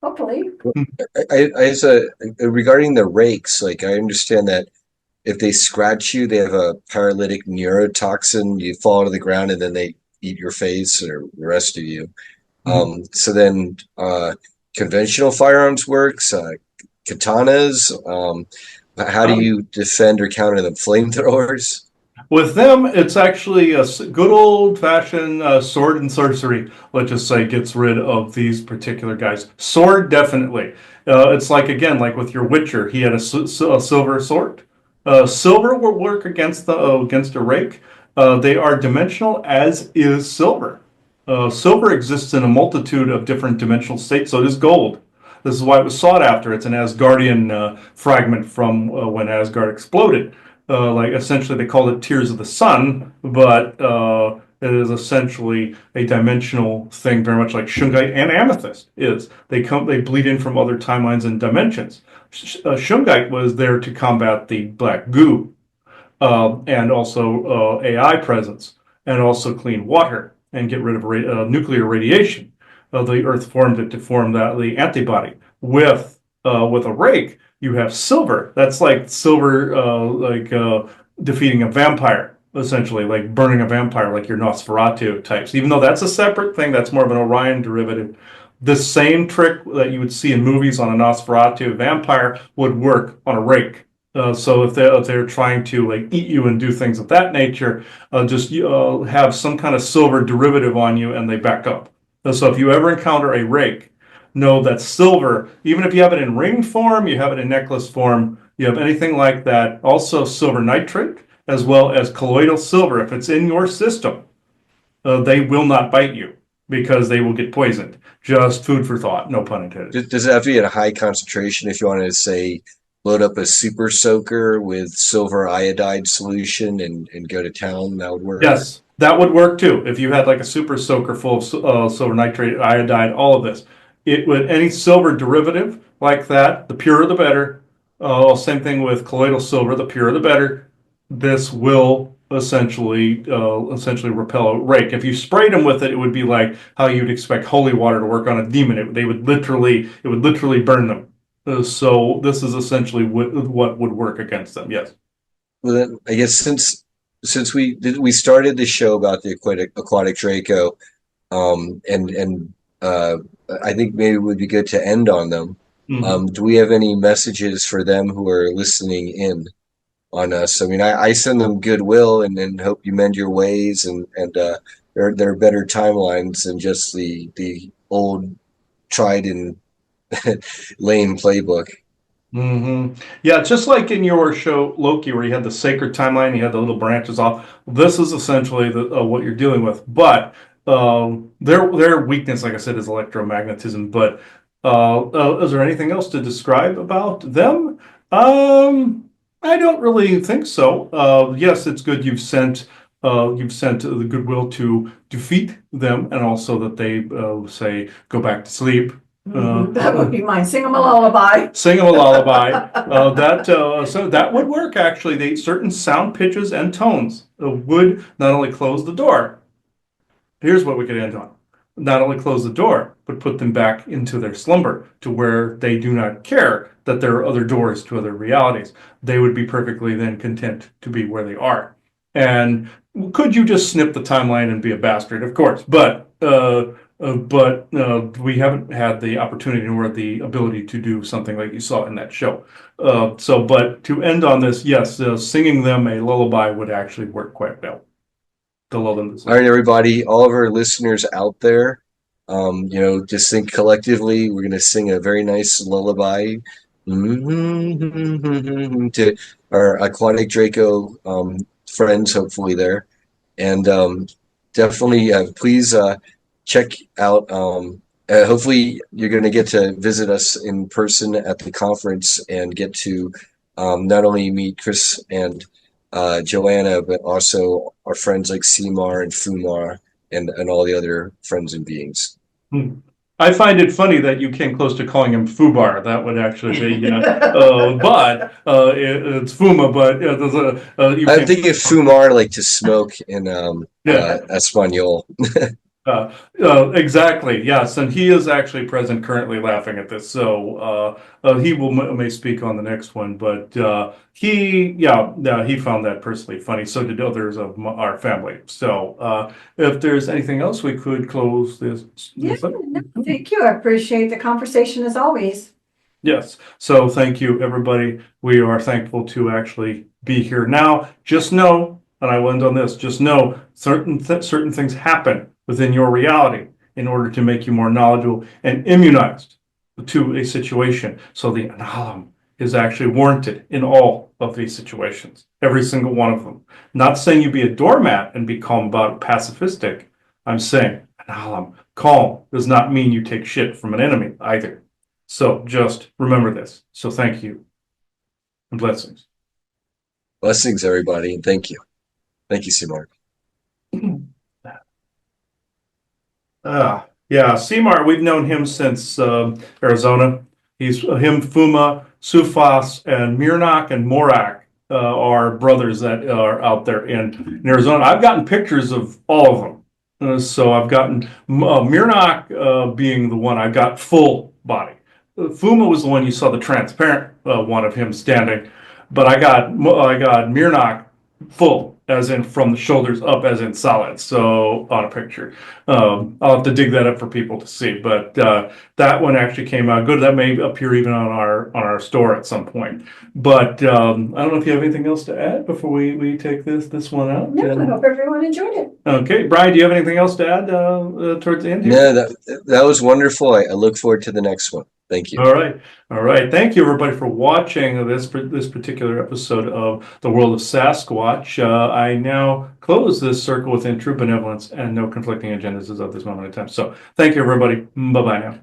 Hopefully. Regarding the rakes, like I understand that if they scratch you, they have a paralytic neurotoxin. You fall to the ground and then they eat your face or the rest of you. So then conventional firearms works, katanas. How do you defend or counter them? Flamethrowers? With them, it's actually a good old-fashioned sword and sorcery, let's just say, gets rid of these particular guys. Sword, definitely. It's like, again, like with your Witcher, he had a silver sword. Silver will work against a rake. They are dimensional, as is silver. Silver exists in a multitude of different dimensional states, so does gold. This is why it was sought after. It's an Asgardian fragment from when Asgard exploded. Like essentially they called it Tears of the Sun, but it is essentially a dimensional thing, very much like shungite and amethyst is. They bleed in from other timelines and dimensions. Shungite was there to combat the black goo, and also AI presence, and also clean water and get rid of nuclear radiation. The Earth formed it to form the antibody. With a rake, you have silver. That's like silver, defeating a vampire, essentially, like burning a vampire, like your Nosferatu types. Even though that's a separate thing, that's more of an Orion derivative. The same trick that you would see in movies on a Nosferatu vampire would work on a rake. So if they're trying to like eat you and do things of that nature, just have some kind of silver derivative on you and they back up. So if you ever encounter a rake, know that silver, even if you have it in ring form, you have it in necklace form, you have anything like that, also silver nitrate, as well as colloidal silver, if it's in your system, they will not bite you. because they will get poisoned. Just food for thought, no pun intended. Does it have to be at a high concentration if you wanted to say load up a super soaker with silver iodide solution and go to town? That would work. Yes, that would work too. If you had like a super soaker full of silver nitrate, iodide, all of this, it would any silver derivative like that, the purer the better. Same thing with colloidal silver, the purer the better. This will essentially repel a rake. If you sprayed them with it, it would be like how you'd expect holy water to work on a demon. It would literally burn them. So this is essentially what would work against them. Yes. Well, then, I guess since we started the show about the aquatic Draco, and I think maybe it would be good to end on them. Do we have any messages for them who are listening in on us? I mean, I send them goodwill and hope you mend your ways, and there are better timelines than just the old tried and lame playbook. Yeah, just like in your show Loki, where you had the sacred timeline, you had the little branches off. This is essentially what you're dealing with. But their weakness, like I said, is electromagnetism. But is there anything else to describe about them? I don't really think so. Yes, it's good you've sent the goodwill to defeat them, and also that they say go back to sleep. That would be mine. Sing them a lullaby. Sing them a lullaby. So that would work actually. Certain sound pitches and tones would not only close the door. Here's what we could end on. Not only close the door, but put them back into their slumber to where they do not care that there are other doors to other realities. They would be perfectly then content to be where they are. And could you just snip the timeline and be a bastard? Of course, but we haven't had the opportunity or the ability to do something like you saw in that show. But to end on this, yes, singing them a lullaby would actually work quite well to lull them to sleep. All right, everybody, all of our listeners out there, just think collectively. We're going to sing a very nice lullaby to our Aquatic Draco friends, hopefully there. And definitely, please check out. Hopefully, you're going to get to visit us in person at the conference and get to not only meet Chris and Joanna, but also our friends like Seymour and Fumar and all the other friends and beings. I find it funny that you came close to calling him Fubar. That would actually be, but it's Fuma. But I'm thinking of Fumar like to smoke in Espanol. Exactly, yes, and he is actually present currently laughing at this, so he may speak on the next one, but he found that personally funny. So did others of our family. So if there's anything else, we could close this. No, thank you. I appreciate the conversation as always. Yes, so thank you, everybody. We are thankful to actually be here now. Just know, and I will end on this. Just know certain things happen within your reality in order to make you more knowledgeable and immunized to a situation. So the analem is actually warranted in all of these situations, every single one of them. Not saying you be a doormat and be calm about it, pacifistic. I'm saying analem, calm, does not mean you take shit from an enemy either. So just remember this. So thank you and blessings. Blessings, everybody, and thank you. Thank you, Seymour. Yeah, Seymour, we've known him since Arizona. He's him, Fuma, Sufas, and Mirnak and Morak are brothers that are out there in Arizona. I've gotten pictures of all of them. So I've gotten Mirnak being the one I got full body. Fuma was the one you saw the transparent one of him standing, but I got Mirnak full, as in from the shoulders up, as in solid. So on a picture, I'll have to dig that up for people to see. But that one actually came out good. That may appear even on our store at some point. But I don't know if you have anything else to add before we take this one out. No, I hope everyone enjoyed it. Okay, Brian, do you have anything else to add towards the end here? No, that was wonderful. I look forward to the next one. Thank you. All right. All right. Thank you, everybody, for watching this particular episode of The World of Sasquatch. I now close this circle within true benevolence and no conflicting agendas as of this moment in time. So thank you, everybody. Bye-bye now.